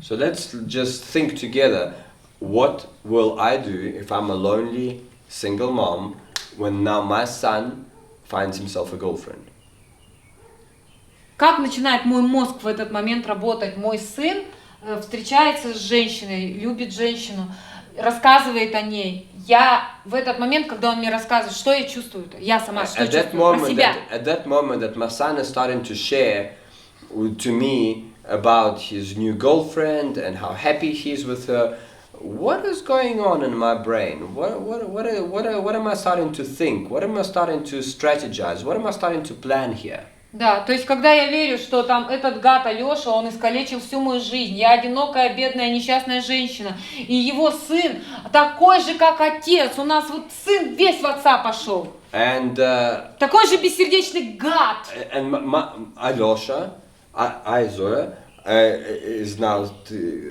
So let's just think together. What will I do if I'm a lonely single mom when now my son finds himself a girlfriend? Как начинает мой мозг в этот момент работать? Мой сын встречается с женщиной, любит женщину, рассказывает о ней. Я в этот момент, когда он мне рассказывает, что я чувствую, я сама что чувствую про себя. At that moment that my son is starting to share to me about his new girlfriend and how happy he is with her, what is going on in my brain? What am I starting to think? What am I starting to strategize? What am I starting to plan here? Да, то есть, когда я верю, что там этот гад Алёша, он искалечил всю мою жизнь, я одинокая, бедная, несчастная женщина, и его сын такой же, как отец, у нас вот сын весь в отца пошел. And Такой же бессердечный гад. and Alosha, Zoya, is now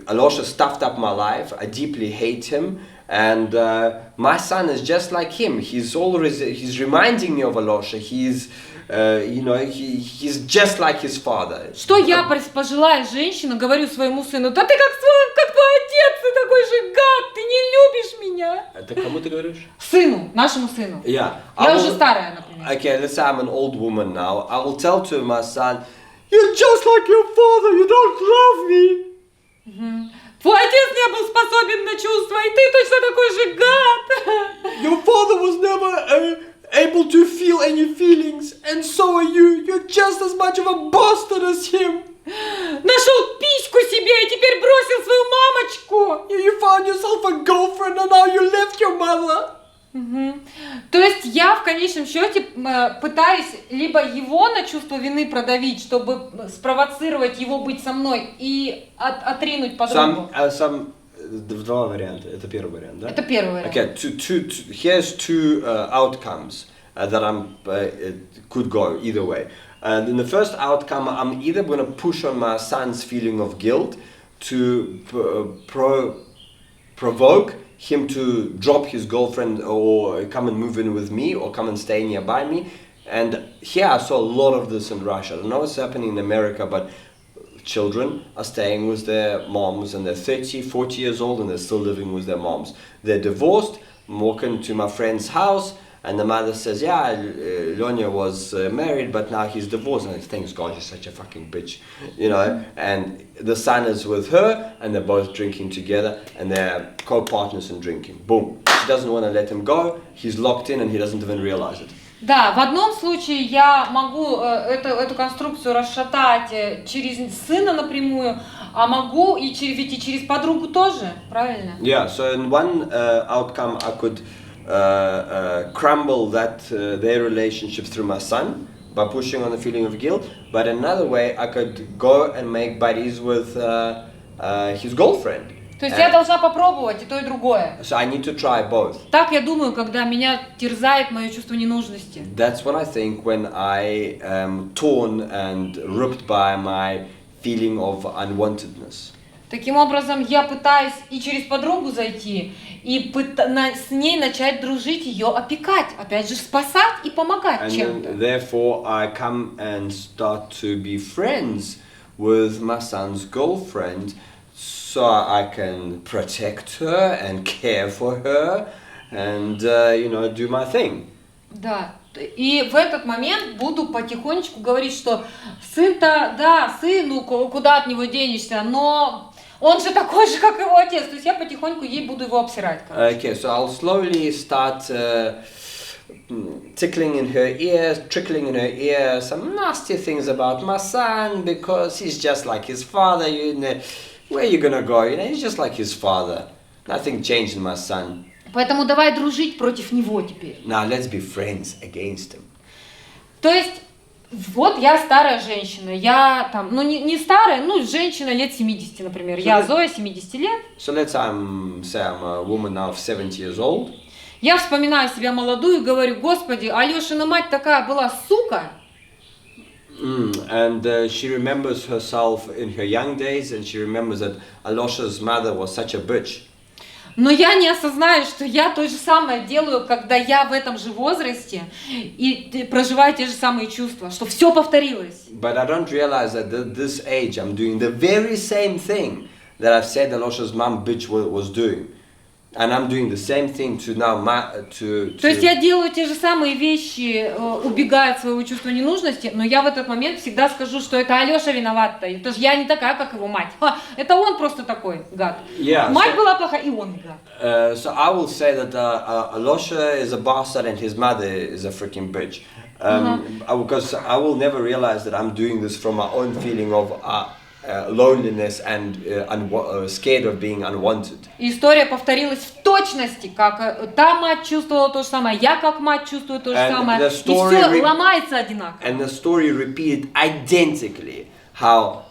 Alosha stuffed up my life. I deeply hate him, and my son is just like him. He's reminding me of Alosha. He's just like his father. Что я пожелаю женщину, говорю своему сыну, да ты как твой отец, ты такой же гад, ты не любишь меня. Это кому ты говоришь? Сыну, нашему сыну. Yeah. Я уже старая, например. Okay, let's say I'm an old woman now. I will tell to my son, "You're just like your father. You don't love me." Твой отец не был способен на чувства, и ты точно такой же гад. Your father was never able to feel any feelings, and so are you. You're just as much of a bastard as him. Нашел письку себе и теперь бросил свою мамочку. You found yourself a girlfriend, and now you left your mother. То есть я в конечном счете пытаюсь либо его на чувство вины продавить, чтобы спровоцировать его быть со мной и отринуть подругу. Два варианта. Это первый вариант, да? Это первый вариант. Okay, here's two outcomes that could go either way. And in the first outcome, I'm either going to push on my son's feeling of guilt to provoke him to drop his girlfriend or come and move in with me or come and stay nearby me. And here I saw a lot of this in Russia. I don't know what's happening in America, but children are staying with their moms and they're 30, 40 years old and they're still living with their moms. They're divorced. I'm walking to my friend's house and the mother says, yeah, Lyonya was married, but now he's divorced. And I think, thanks God, he's such a fucking bitch, you know. And the son is with her and they're both drinking together and they're co-partners in drinking. Boom. She doesn't want to let him go. He's locked in and he doesn't even realize it. Да, в одном случае я могу эту конструкцию расшатать через сына напрямую, а могу ведь и через подругу тоже, правильно? Yeah, so in one outcome I could crumble their relationship through my son by pushing on the feeling of guilt, but another way I could go and make buddies with his girlfriend. То есть я должна попробовать и то, и другое. So I need to try both. Так я думаю, когда меня терзает мое чувство ненужности. That's what I think when I am torn and ripped by my feeling of unwantedness. Таким образом, я пытаюсь и через подругу зайти, и с ней начать дружить, ее опекать, опять же, спасать и помогать And чем-то. therefore I come and start to be friends with my son's girlfriend so I can protect her and care for her and, do my thing. Да. И в этот момент буду потихонечку говорить, что сын-то, да, сын, ну куда от него денешься, но он же такой же, как его отец. То есть я потихоньку ей буду его обсирать. Okay, so I'll slowly start trickling in her ear some nasty things about my son because he's just like his father. Where are you gonna go? He's just like his father. Nothing changed in my son. Поэтому давай дружить против него теперь. Now let's be friends against him. То есть, вот я старая женщина, я там, ну не старая, ну женщина лет 70, например. Я Зоя, 70 лет. So let's say I'm a woman now of 70 years old. Я вспоминаю себя молодую и говорю: Господи, Алешина мать такая была сука. And she remembers herself in her young days, and she remembers that Alosha's mother was such a bitch. Но я не осознаю, что я то же самое делаю, когда я в этом же возрасте и проживаю те же самые чувства, что все повторилось. But I don't realize that at this age I'm doing the very same thing that I've said Alosha's mom bitch was doing. And I'm doing the same thing to now То есть я делаю те же самые вещи, убегая от своего чувства ненужности, но я в этот момент всегда скажу, что это Алеша виноват-то, потому что я не такая, как его мать. Это он просто такой гад. Мать была плохая, и он гад. So I will say that Alosha is a bastard and his mother is a freaking bitch. Because I will never realize that I'm doing this from my own feeling of loneliness and scared of being unwanted. История повторилась в точности, как та мать чувствовала то же самое, я как мать чувствую то же самое, и все ломается одинаково. And the story repeated identically how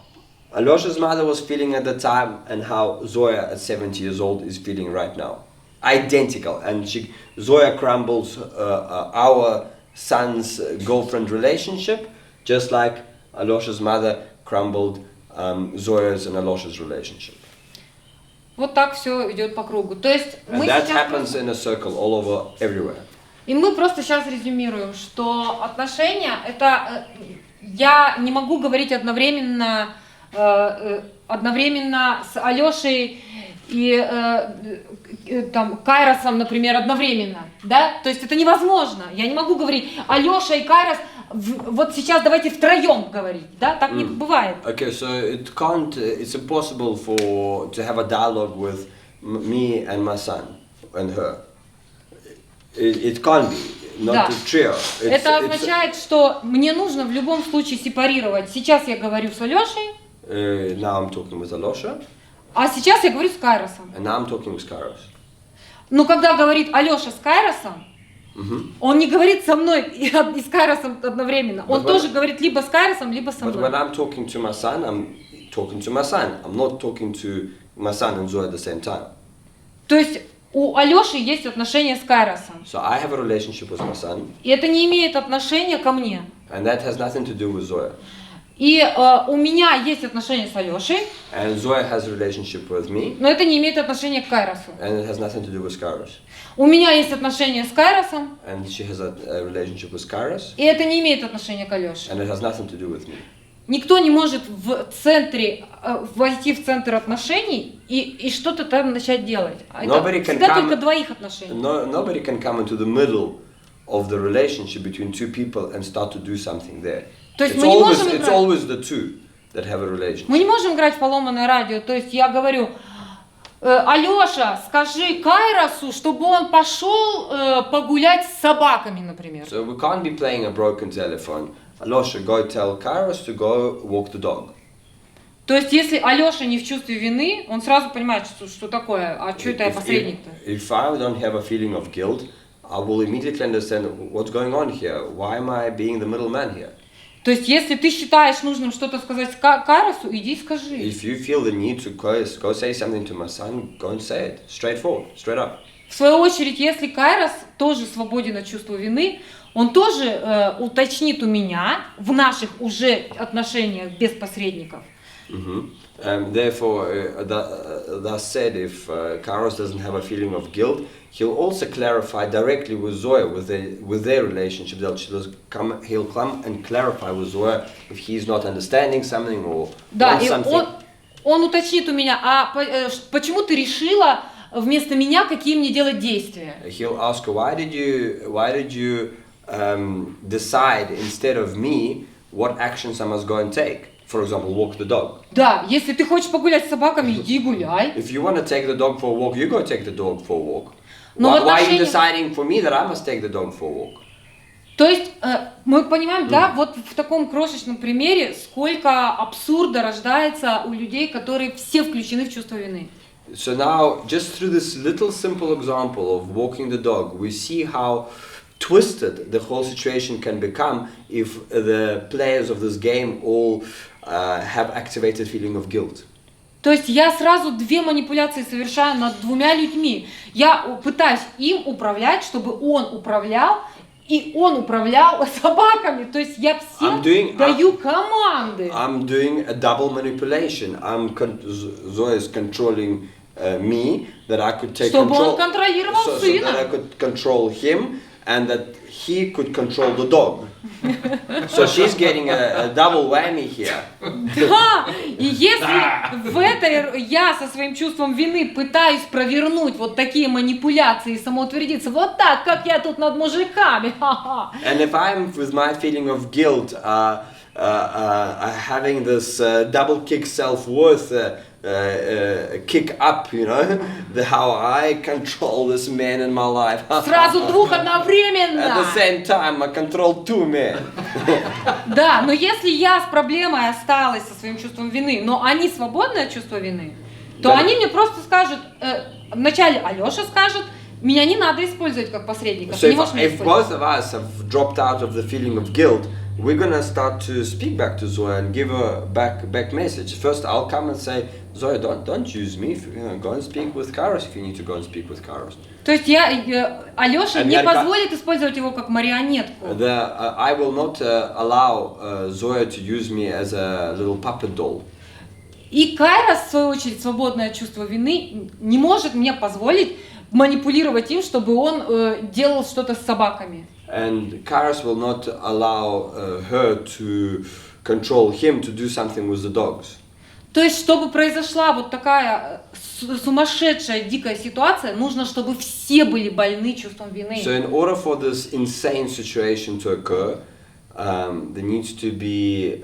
Alosha's mother was feeling at the time and how Zoya at 70 years old is feeling right now. Identical. And Zoya crumbles our son's girlfriend relationship just like Alosha's mother crumbled Zoya's and Alosha's relationship. Вот так все идет по кругу. То есть мы that сейчас happens in a circle all over everywhere. И мы просто сейчас резюмируем, что отношения это я не могу говорить одновременно с Алешей и там Кайросом, например, одновременно, да? То есть это невозможно. Я не могу говорить Алеша и Кайрос. Вот сейчас давайте втроем говорить, да? Так не бывает. Okay, so it's impossible to have a dialogue with me and my son and her. It can't be, not a trio. Это означает, что мне нужно в любом случае сепарировать. Сейчас я говорю с Алешей. Now I'm talking with Alosha. А сейчас я говорю с Кайросом. And now I'm talking with Kairos. Но когда говорит Алеша с Кайросом, он не говорит со мной и с Кайросом одновременно. Он тоже говорит либо с Кайросом, либо со мной. But when I'm talking to my son, I'm talking to my son. I'm not talking to my son and Zoe at the same time. То есть у Алеши есть отношения с Кайросом. So I have a relationship with my son. И это не имеет отношения ко мне. And that has nothing to do with Zoya. И у меня есть отношения с Алешей. And Zoya has a relationship with me. Но это не имеет отношения к Кайросу. And it has nothing to do with Kairos. У меня есть отношения с Кайросом. And she has a relationship with Kairos. И это не имеет отношения к Алеше. And it has nothing to do with me. Никто не может войти в центр отношений и что-то там начать делать. Это всегда только двоих отношений. Nobody can come into the middle of the relationship between two people and start to do something there. То есть it's always the two that have a relationship. Мы не можем играть в поломанное радио. То есть я говорю: Алеша, скажи Кайросу, чтобы он пошел погулять с собаками, например. So we can't be playing a broken telephone. Alosha, go tell Kairos to go walk the dog. То есть если Алеша не в чувстве вины, он сразу понимает, что такое, а что это я посредник-то? If I don't have a feeling of guilt, I will immediately understand what's going on here. Why am I being the middleman here? То есть, если ты считаешь нужным что-то сказать Кайросу, иди и скажи. If you feel the need to go say something to my son, go and say it. Straightforward, straight up. В свою очередь, если Кайрос тоже свободен от чувства вины, он тоже уточнит у меня в наших уже отношениях без посредников. Therefore, thus said, if Kairos doesn't have a feeling of guilt, he'll also clarify directly with Zoya, with their relationship. He'll come and clarify with Zoya if he's not understanding something or wants something. Он уточнит у меня, почему ты решила вместо меня, какие мне делать действия? He'll ask, why did you decide instead of me what actions I must go and take? For example, walk the dog. Да, если ты хочешь погулять с собаками, иди гуляй. If you want to take the dog for a walk, you go take the dog for a walk. Why are you deciding for me that I must take the dog for a walk? То есть мы понимаем, да, вот в таком крошечном примере, сколько абсурда рождается у людей, которые все включены в чувство вины. So now, just through this little simple example of walking the dog, we see how twisted the whole situation can become if the players of this game all have activated feeling of guilt. То есть я сразу две манипуляции совершаю над двумя людьми. Я пытаюсь им управлять, чтобы он управлял, и он управлял собаками. То есть я всем даю команды. I'm doing a double manipulation. Zoe is controlling me, that I could take чтобы control. Он контролировал сына. So that I could control him, and that he could control the dog. So she's getting a double whammy here. Да, и если в этой я со своим чувством вины пытаюсь провернуть вот такие манипуляции и самоутвердиться, вот так, как я тут над мужиками, And if I'm with my feeling of guilt, having this double kick self-worth kick up, you know, how I control this man in my life. Сразу двух одновременно. At the same time, I control two men. Да, но если я с проблемой осталась со своим чувством вины, но они свободны от чувства вины, то они мне просто скажут, вначале Алёша скажет, меня не надо использовать как посредника. So if both of us have dropped out of the feeling of guilt, we're gonna start to speak back to Zoya and give her back message. First, I'll come and say, Zoya, don't use me. Go and speak with Kairos if you need to go and speak with Kairos. То есть Алёша не позволит использовать его как марионетку. I will not allow Zoya to use me as a little puppet doll. И Кайрос, в свою очередь, свободное чувство вины, не может мне позволить манипулировать им, чтобы он делал что-то с собаками. And Kairos will not allow her to control him to do something with the dogs. То есть, чтобы произошла вот такая сумасшедшая, дикая ситуация, нужно, чтобы все были больны чувством вины. So in order for this insane situation to occur, there needs to be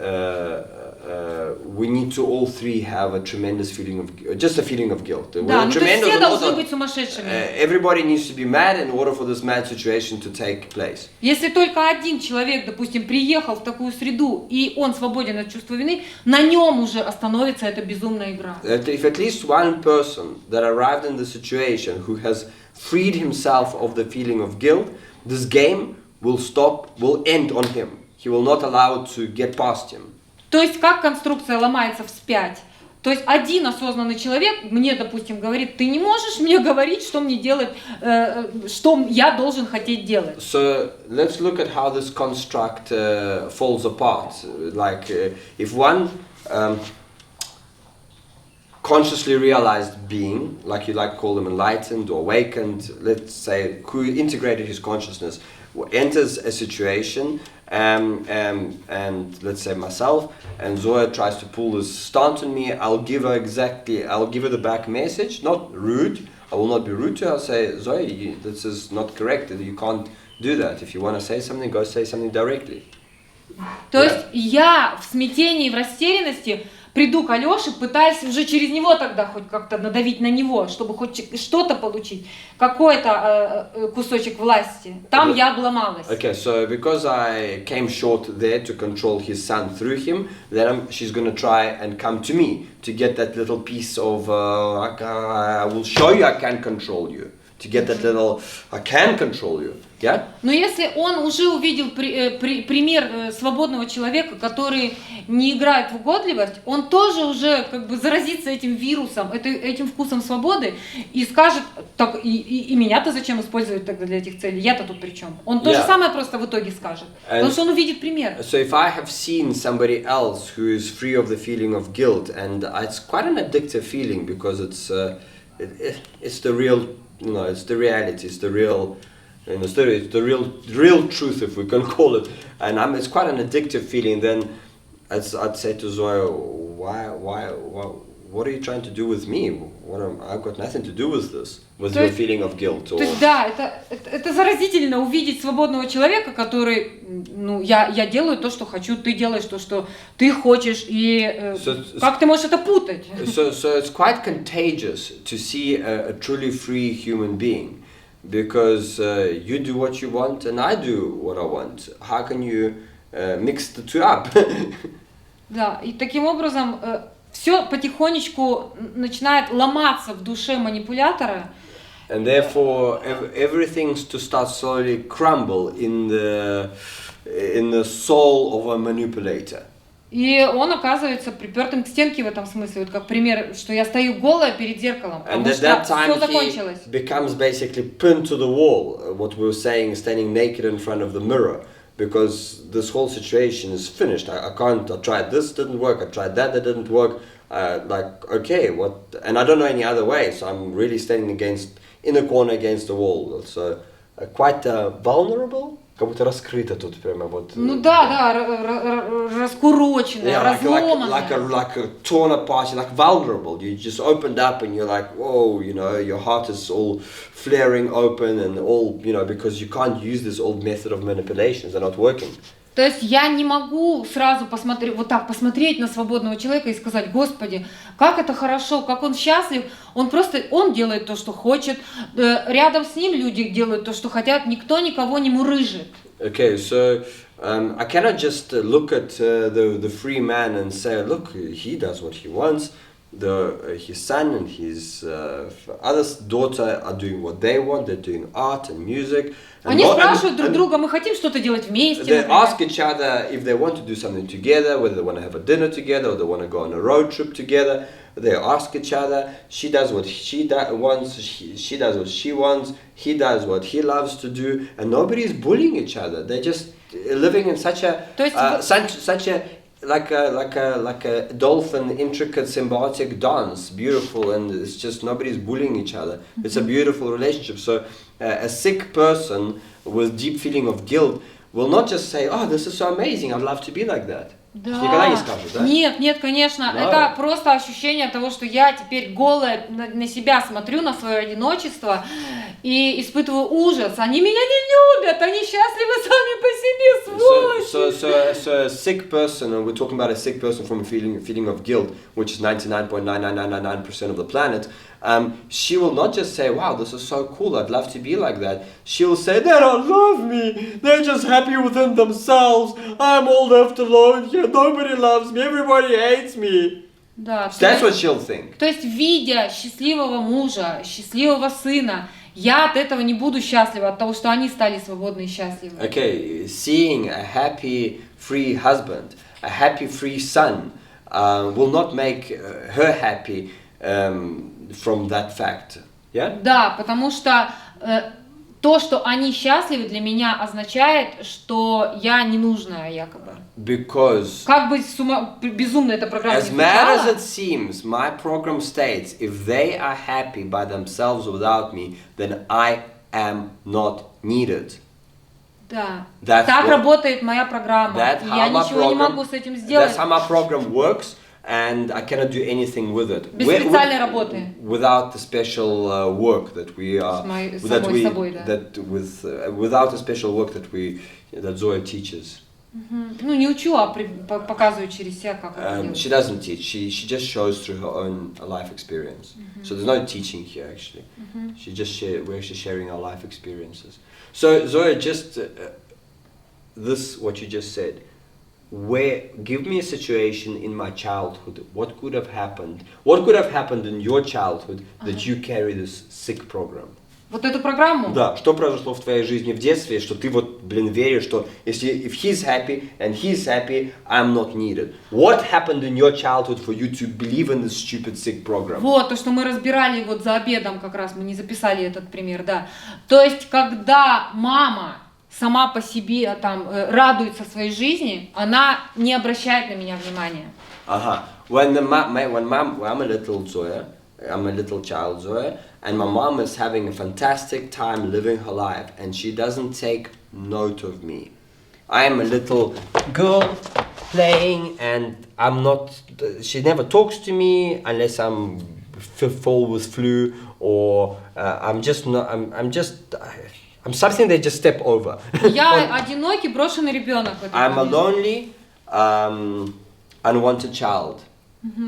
we need to all three have a tremendous feeling of just a feeling of guilt. Да, ну то есть все должны быть сумасшедшими. Everybody needs to be mad in order for this mad situation to take place. Если только один человек, допустим, приехал в такую среду и он свободен от чувства вины, на нем уже остановится эта безумная игра. If at least one person that arrived in the situation who has freed himself of the feeling of guilt, this game will end on him. He will not allow it to get past him. То есть как конструкция ломается вспять. То есть один осознанный человек мне, допустим, говорит, ты не можешь мне говорить, что мне делать, что я должен хотеть делать. So let's look at how this construct falls apart. Like if one consciously realized being, like you like call them enlightened or awakened, let's say, who integrated his consciousness, enters a situation and let's say myself, and Zoya tries to pull this stunt on me, I'll give her the back message, not rude, I will not be rude to her, I'll say, Zoya, this is not correct, you can't do that, if you want to say something, go say something directly. То есть я в смятении, в растерянности приду к Алёше, пытаясь уже через него тогда хоть как-то надавить на него, чтобы хоть что-то получить, какой-то кусочек власти. Там я обломалась. Okay, so because I came short there to control his son through him, then she's going to try and come to me to get that little piece of, I will show you I can control you. to get that little, I can control you, yeah? Но если он уже увидел пример свободного человека, который не играет в угодливость, он тоже уже как бы заразится этим вирусом, этим вкусом свободы и скажет, так, и меня-то зачем использовать тогда для этих целей? Я-то тут при чем? Он то же самое просто в итоге скажет, потому что он увидит пример. So if I have seen somebody else who is free of the feeling of guilt, and it's quite an addictive feeling because it's the real, you know, it's the reality, it's the real, you know, it's the real truth, if we can call it, and it's quite an addictive feeling. Then I'd say to Zoya, why, what are you trying to do with me? I've got nothing to do with this, with your feeling of guilt. То есть да, это заразительно увидеть свободного человека, который, ну, я делаю то, что хочу, ты делаешь то, что ты хочешь, и как ты можешь это путать? So it's quite contagious to see a truly free human being, because you do what you want and I do what I want. How can you mix the two up? Да, и таким образом все потихонечку начинает ломаться в душе манипулятора. And therefore, everything's to start slowly crumble in the soul of a manipulator. И он оказывается припертым к стенке в этом смысле, вот как пример, что я стою голая перед зеркалом, потому что все закончилось. He becomes basically pinned to the wall. What we were saying, standing naked in front of the mirror. Because this whole situation is finished. I tried this, didn't work. I tried that didn't work. Okay, what? And I don't know any other way. So I'm really standing in a corner against the wall. So quite vulnerable. Как будто раскрыто тут прямо вот. Ну да, раскуроченная, разломанная. Like a torn apart, like vulnerable. You just opened up and you're like, whoa, you know, your heart is all flaring open and all, you know, because you can't use this old method of manipulation. They're not working. То есть я не могу сразу посмотреть на свободного человека и сказать, Господи, как это хорошо, как он счастлив, он делает то, что хочет, рядом с ним люди делают то, что хотят, никто никого не мурыжит. Okay, so I cannot just look at the free man and say, look, he does what he wants. His son and his other daughter are doing what they want. They're doing art and music. Они спрашивают друг друга, мы хотим что-то делать вместе. They ask each other if they want to do something together, whether they want to have a dinner together or they want to go on a road trip together. They ask each other. She does what she wants. She does what she wants. He does what he loves to do, and nobody is bullying each other. They're just living in such a like a dolphin, intricate, symbiotic dance, beautiful, and it's just nobody's bullying each other. It's a beautiful relationship. So a sick person with deep feeling of guilt will not just say, "Oh, this is so amazing. I'd love to be like that." Никогда не скажут, да? Нет, конечно. Да. Это просто ощущение того, что я теперь голая на себя смотрю, на свое одиночество и испытываю ужас. Они меня не любят, они счастливы сами по себе, сволочи. So a sick person, and we're talking about a sick person from a feeling of guilt, which is 99.9999% of the planet. She will not just say, wow, this is so cool, I'd love to be like that. She will say, they don't love me, they're just happy within themselves, I'm all left alone here, nobody loves me, everybody hates me. Да, That's what she'll think. То есть, видя счастливого мужа, счастливого сына, я от этого не буду счастлива, от того, что они стали свободны и счастливы. Okay, seeing a happy, free husband, a happy, free son, will not make her happy from that fact. Yeah? Да, потому что то, что они счастливы, для меня означает, что я ненужная якобы. Because как бы безумно эта программа as не mad as звучала. it seems, my program states, if they are happy by themselves without me, then I am not needed. Да. That's Так what- работает моя программа. That's И how я my ничего не program- могу с этим сделать. That's how my program works, and I cannot do anything with it. Без специальной работы. Without the special work that we are, without the special work that Zoya teaches. Ну, не учу, а показываю через себя, как это делать. She doesn't teach. She just shows through her own life experience. So there's no teaching here actually. We're actually sharing our life experiences. So Zoya, just what you just said. Give me a situation in my childhood. What could have happened? What could have happened in your childhood that you carry this sick program? Вот эту программу? Да, что произошло в твоей жизни в детстве, что ты вот, блин, веришь, что если if he's happy and he's happy, I'm not needed. What happened in your childhood for you to believe in this stupid sick program? Вот, то, что мы разбирали вот за обедом как раз, мы не записали этот пример, да. То есть, когда мама сама по себе там радуется своей жизни, она не обращает на меня внимания. Ага. When I'm a little Zoya, I'm a little child Zoya, and my mom is having a fantastic time living her life, and she doesn't take note of me. I am a little girl playing, and I'm not. She never talks to me unless I'm full with flu, or I'm just not. I'm something they just step over. Я одинокий, брошенный ребенок. I'm a lonely, unwanted child.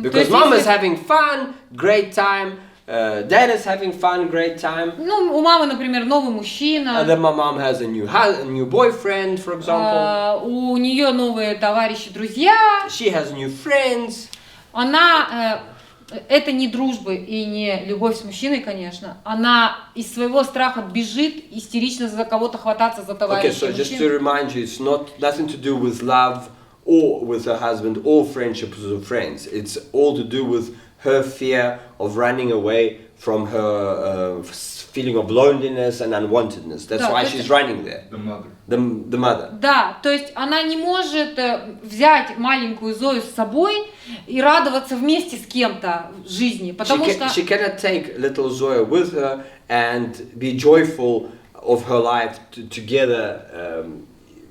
Because mom is having fun, great time. Dad is having fun, great time. Ну, у мамы, например, новый мужчина. And then my mom has a new boyfriend, for example. У нее новые товарищи, друзья. She has new friends. Она, это не дружба и не любовь с мужчиной, конечно. Она из своего страха бежит, истерично за кого-то хвататься за товарища. Okay, so just to remind you, it's nothing to do with love or with her husband or friendships with friends. It's all to do with her fear of running away from her feeling of loneliness and unwantedness. That's why she's running there. The mother. The mother. Да, то есть она не может взять маленькую Зою с собой и радоваться вместе с кем-то в жизни, потому что... She cannot take little Zoya with her and be joyful of her life together.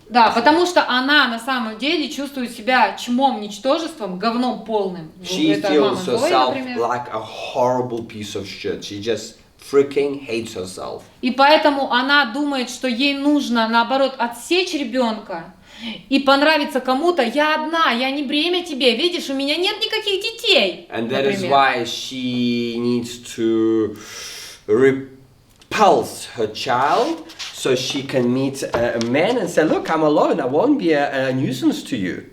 Да, потому что она на самом деле чувствует себя чмом, ничтожеством, говном полным. She Это feels мама Зои, herself например. like a horrible piece of shit. She just freaking hates herself. И поэтому она думает, что ей нужно, наоборот, отсечь ребенка и понравиться кому-то. Я одна, я не бремя тебе, видишь, у меня нет никаких детей. And that is например. why she needs to repulse her child so she can meet a man and say, look, I'm alone, I won't be a nuisance to you.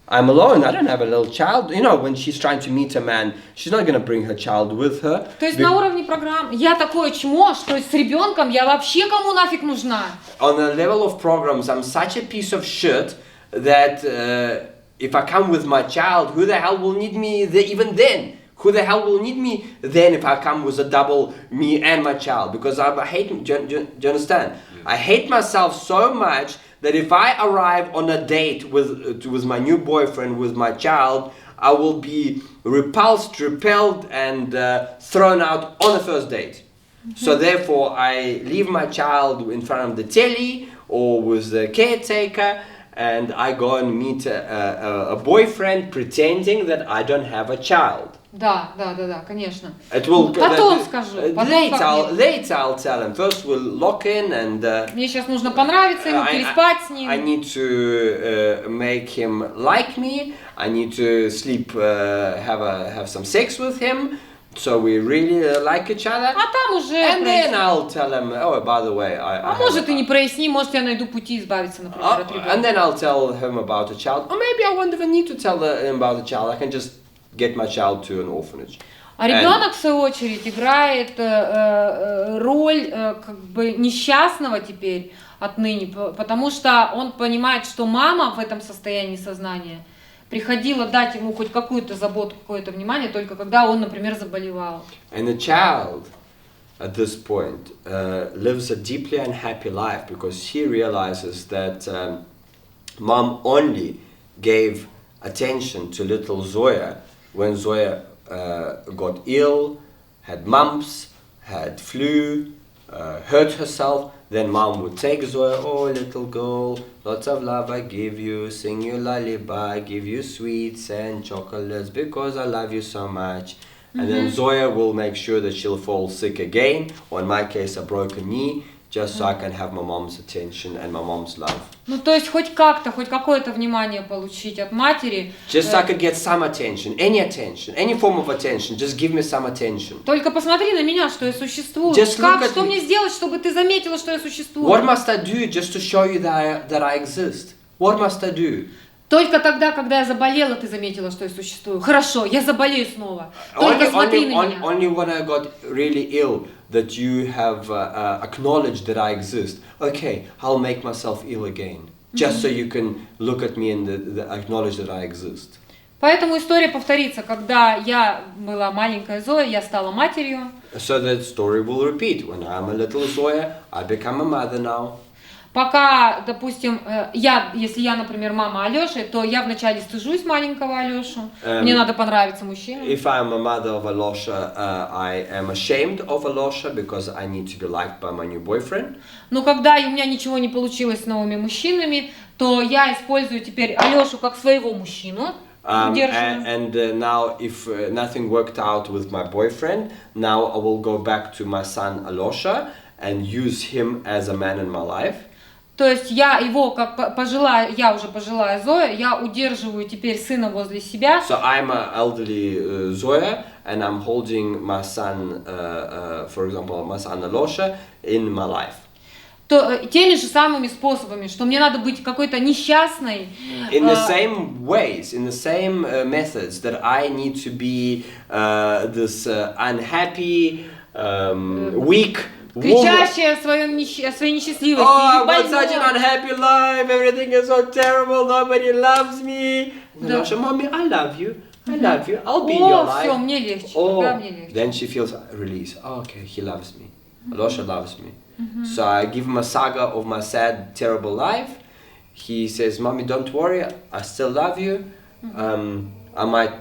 I'm alone, I don't have a little child. You know, when she's trying to meet a man, she's not going to bring her child with her. То есть на уровне программ я такое чмо, что с ребенком я вообще кому нафиг нужна? On the level of programs, I'm such a piece of shit that if I come with my child, who the hell will need me even then? Who the hell will need me then if I come with a double me and my child? Because I hate, do you understand? Yeah. I hate myself so much that if I arrive on a date with my new boyfriend, with my child, I will be repulsed, repelled, and thrown out on the first date. Mm-hmm. So therefore, I leave my child in front of the telly or with the caretaker, and I go and meet a boyfriend pretending that I don't have a child. Да, конечно. Потом скажу. Later I'll tell him. First we'll lock in and... Мне сейчас нужно понравиться ему, переспать с ним. I need to make him like me. I need to sleep, have some sex with him. So we really like each other. А там уже... And then I'll tell him, oh, by the way, может и не проясни, может я найду пути избавиться, например, от ребенка. And then I'll tell him about a child. Or maybe I won't even need to tell him about a child. I can just get my child to an orphanage. А ребенок, в свою очередь, играет роль как бы несчастного теперь отныне, потому что он понимает, что мама в этом состоянии сознания приходила дать ему хоть какую-то заботу, какое-то внимание, только когда он, например, заболевал. And the child, at this point, lives a deeply unhappy life because he realizes that mom only gave attention to little Zoya when Zoya got ill, had mumps, had flu, hurt herself. Then mom would take Zoya, oh little girl, lots of love I give you, sing you lullaby, give you sweets and chocolates because I love you so much. And then Zoya will make sure that she'll fall sick again, or in my case a broken knee, just so I can have my mom's attention and my mom's love. Ну, то есть хоть как-то, хоть какое-то внимание получить от матери. Just so I could get some attention, any form of attention, just give me some attention. Только посмотри на меня, что я существую. Что мне сделать, чтобы ты заметила, что я существую? What must I do just to show you that I exist? What must I do? Только тогда, когда я заболела, ты заметила, что я существую. Хорошо, я заболею снова. Только смотри на меня. Only when I got really ill that you have acknowledged that I exist. Okay, I'll make myself ill again, just so you can look at me and acknowledge that I exist. Поэтому история повторится. Когда я была маленькая Зоя, я стала матерью. So that story will repeat. When I'm a little Zoya, I become a mother now. Пока, допустим, если я, например, мама Алёши, то я вначале стыжусь маленького Алёшу. Мне надо понравиться мужчинам. If I'm a mother of Alosha, I am ashamed of Alosha because I need to be liked by my new boyfriend. Но когда у меня ничего не получилось с новыми мужчинами, то я использую теперь Алёшу как своего мужчину. And now if nothing worked out with my boyfriend, now I will go back to my son Alosha and use him as a man in my life. То есть я его, как пожилая, я уже пожилая Зоя, я удерживаю теперь сына возле себя. So I'm an elderly Zoya and I'm holding my son, for example, my son Alosha in my life. Теми же самыми способами, что мне надо быть какой-то несчастной. In the same ways, in the same methods that I need to be this unhappy, weak, кричащая о своей несчастливости. Oh, I've got such an unhappy life, everything is so terrible, nobody loves me. Да. Mommy, I love you, I'll be in your life. Все, мне легче, мне легче. Then she feels release. Oh, okay, he loves me. Alosha loves me. So I give him a saga of my sad, terrible life. He says, Mommy, don't worry, I still love you. I might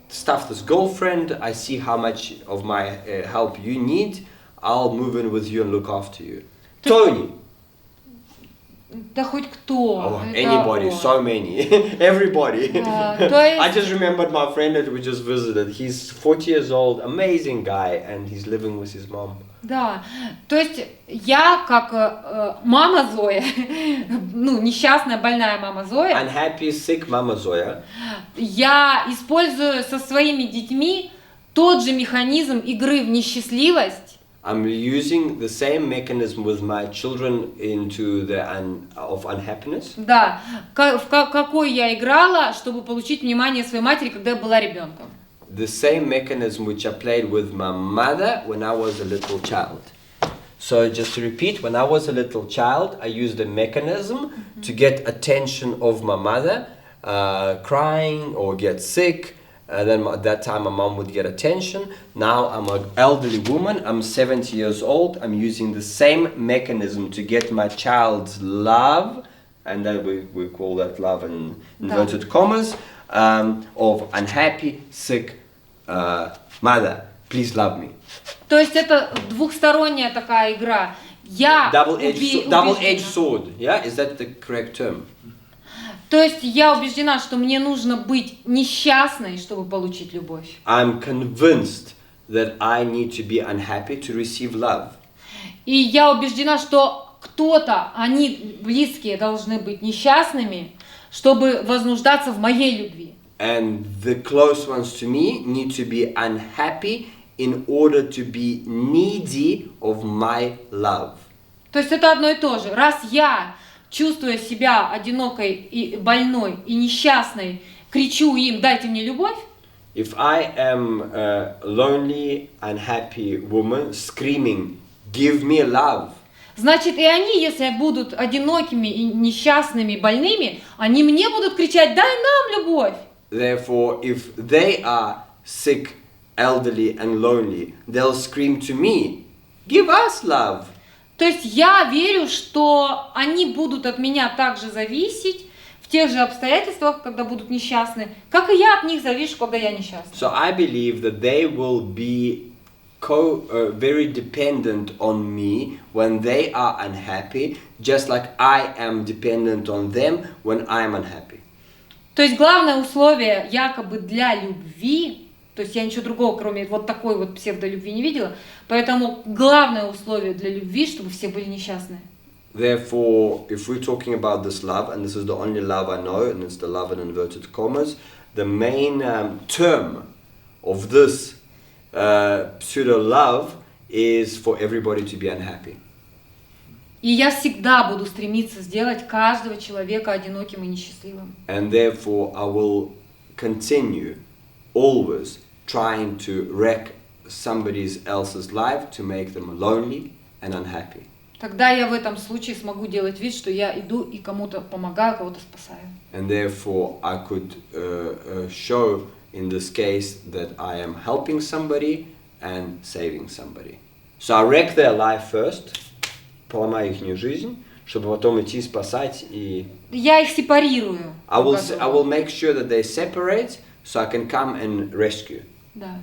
stuff this girlfriend. I see how much of my help you need. I'll move in with you and look after you. Tony! Да хоть кто. Oh, anybody, so many. Everybody. I just remembered my friend that we just visited. He's 40 years old, amazing guy, and he's living with his mom. Да, то есть я как мама Зоя, ну несчастная, больная мама Зоя. Unhappy, sick mama Zoya. Я использую со своими детьми тот же механизм игры в несчастливость. I'm using the same mechanism with my children into the of unhappiness. Да, какой я играла, чтобы получить внимание своей матери, когда я была ребенком. The same mechanism which I played with my mother when I was a little child. So just to repeat, when I was a little child, I used the mechanism to get attention of my mother, crying or get sick. Then at that time my mom would get attention. Now I'm an elderly woman, I'm 70 years old, I'm using the same mechanism to get my child's love, and then we call that love in inverted commas, of unhappy, sick mother. Please love me. То есть это двухсторонняя такая игра. Я double-edged sword, yeah? Is that the correct term? То есть я убеждена, что мне нужно быть несчастной, чтобы получить любовь. I'm convinced that I need to be unhappy to receive love. И я убеждена, что кто-то, они близкие, должны быть несчастными, чтобы вознуждаться в моей любви. And the close ones to me need to be unhappy in order to be needy of my love. То есть это одно и то же. Раз я, чувствуя себя одинокой и больной и несчастной, кричу им: «Дайте мне любовь», If I am a lonely, unhappy woman screaming, give me love, значит, и они, если будут одинокими и несчастными, больными, они мне будут кричать: «Дай нам любовь». therefore, if they are sick, elderly and lonely, they'll scream to me, give us love. То есть я верю, что они будут от меня также зависеть в тех же обстоятельствах, когда будут несчастны, как и я от них завишу, когда я несчастна. So I believe that they will be very dependent on me when they are unhappy, just like I am dependent on them when I'm unhappy. То есть главное условие якобы для любви, то есть я ничего другого, кроме вот такой вот псевдолюбви, не видела, поэтому главное условие для любви, чтобы все были несчастны. Therefore, if we're talking about this love, and this is the only love I know, and it's the love in inverted commas, the main term of this pseudo love is for everybody to be unhappy. И я всегда буду стремиться сделать каждого человека одиноким и несчастливым. And therefore I will continue always trying to wreck somebody else's life to make them lonely and unhappy. Тогда я в этом случае смогу делать вид, что я иду и кому-то помогаю, кого-то спасаю. And therefore I could show in this case that I am helping somebody and saving somebody. So I wreck their life first, поломаю их жизнь, чтобы потом идти спасать и... Я их сепарирую. I will make sure that they separate, so I can come and rescue. Да,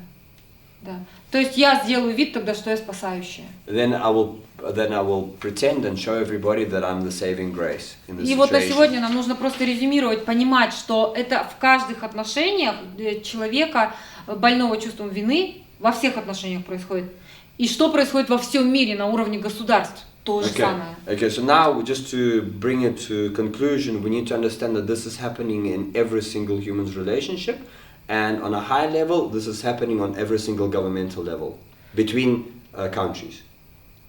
да. То есть я сделаю вид тогда, что я спасающая. Then I will pretend and show everybody that I'm the saving grace in this И вот на situation. сегодня нам нужно просто резюмировать, понимать, что это в каждых отношениях человека, больного чувством вины, во всех отношениях происходит. И что происходит во всем мире на уровне государств, то же самое. Okay, so now just to bring it to conclusion, we need to understand that this is happening in every single human's relationship, and on a high level, this is happening on every single governmental level, between countries.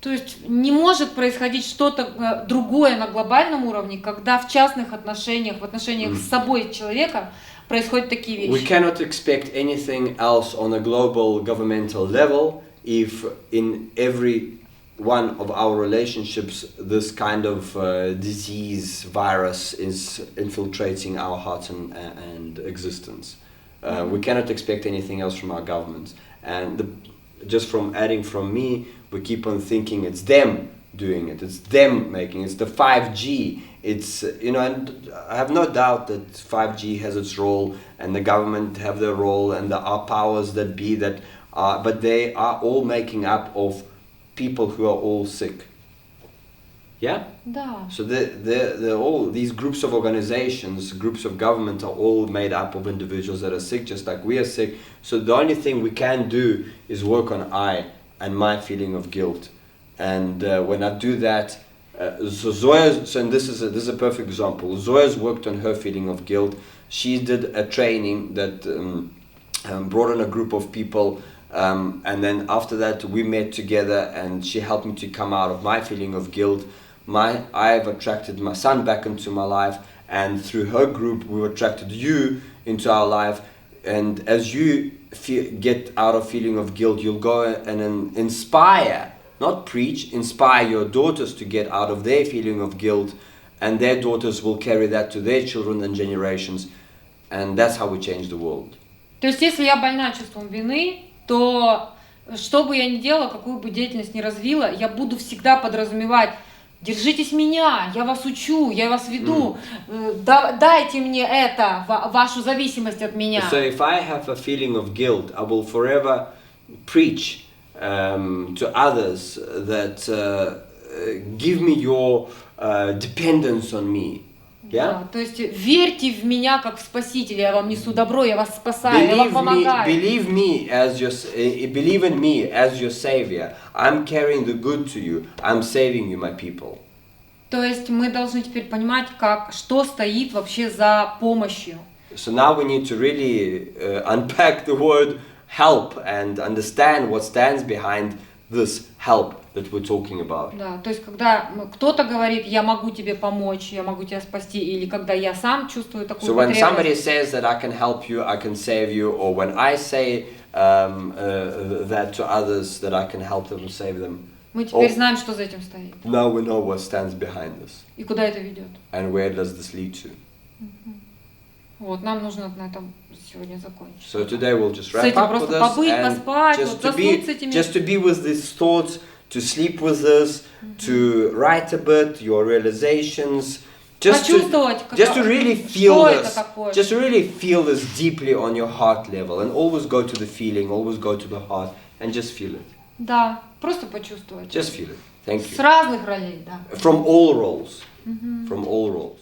То есть не может происходить что-то другое на глобальном уровне, когда в частных отношениях, в отношениях с собой человека происходят такие We вещи. cannot expect anything else on a global governmental level if in every one of our relationships this kind of disease, virus is infiltrating our hearts and existence. We cannot expect anything else from our governments. And just from adding from me, we keep on thinking it's them doing it, it's them making it, it's the 5G, it's, and I have no doubt that 5G has its role and the government have their role and there are powers that be that are, but they are all making up of people who are all sick. Yeah? Да. So they're all, these groups of organizations, groups of government are all made up of individuals that are sick, just like we are sick. So the only thing we can do is work on I and my feeling of guilt. And when I do that, and this is a perfect example. Zoya's worked on her feeling of guilt. She did a training that brought in a group of people. And then after that we met together and she helped me to come out of my feeling of guilt. I've attracted my son back into my life, and through her group we've attracted you into our life. And as you get out of feeling of guilt, you'll go and inspire, not preach, inspire your daughters to get out of their feeling of guilt, and their daughters will carry that to their children and generations, and that's how we change the world. То есть если я больна чувством вины, то что бы я ни делала, какую бы деятельность ни развила, я буду всегда подразумевать: держитесь меня, я вас учу, я вас веду, дайте мне это, вашу зависимость от меня. So if I have a feeling of guilt, I will forever preach to others that give me your dependence on me. Yeah? Да, то есть верьте в меня как в Спасителя, я вам несу добро, я вас спасаю, я вам помогаю. Believe in me as your savior. I'm carrying the good to you. I'm saving you, my people. То есть мы должны теперь понимать, что стоит вообще за помощью. So now we need to really unpack the word help and understand what stands behind this help that we're talking about. Да, то есть когда кто-то говорит: я могу тебе помочь, я могу тебя спасти, или когда я сам чувствую такую So when somebody потребность. says that I can help you, I can save you, or when I say that to others that I can help them and save them, Мы теперь знаем, что за этим стоит now we know what stands behind this и куда это ведет. and where does this lead to. Вот, нам нужно на этом сегодня закончить. So today we'll just С wrap этим up with просто this побыть, and поспать, вот заснуть с этими. just to be with these thoughts, to sleep with this, to write a bit your realizations, just to really feel this, just to really feel this deeply on your heart level, and always go to the feeling, always go to the heart, and just feel it. Да, просто почувствовать. Just feel it. Thank С you. разных ролей, да. From all roles. From all roles.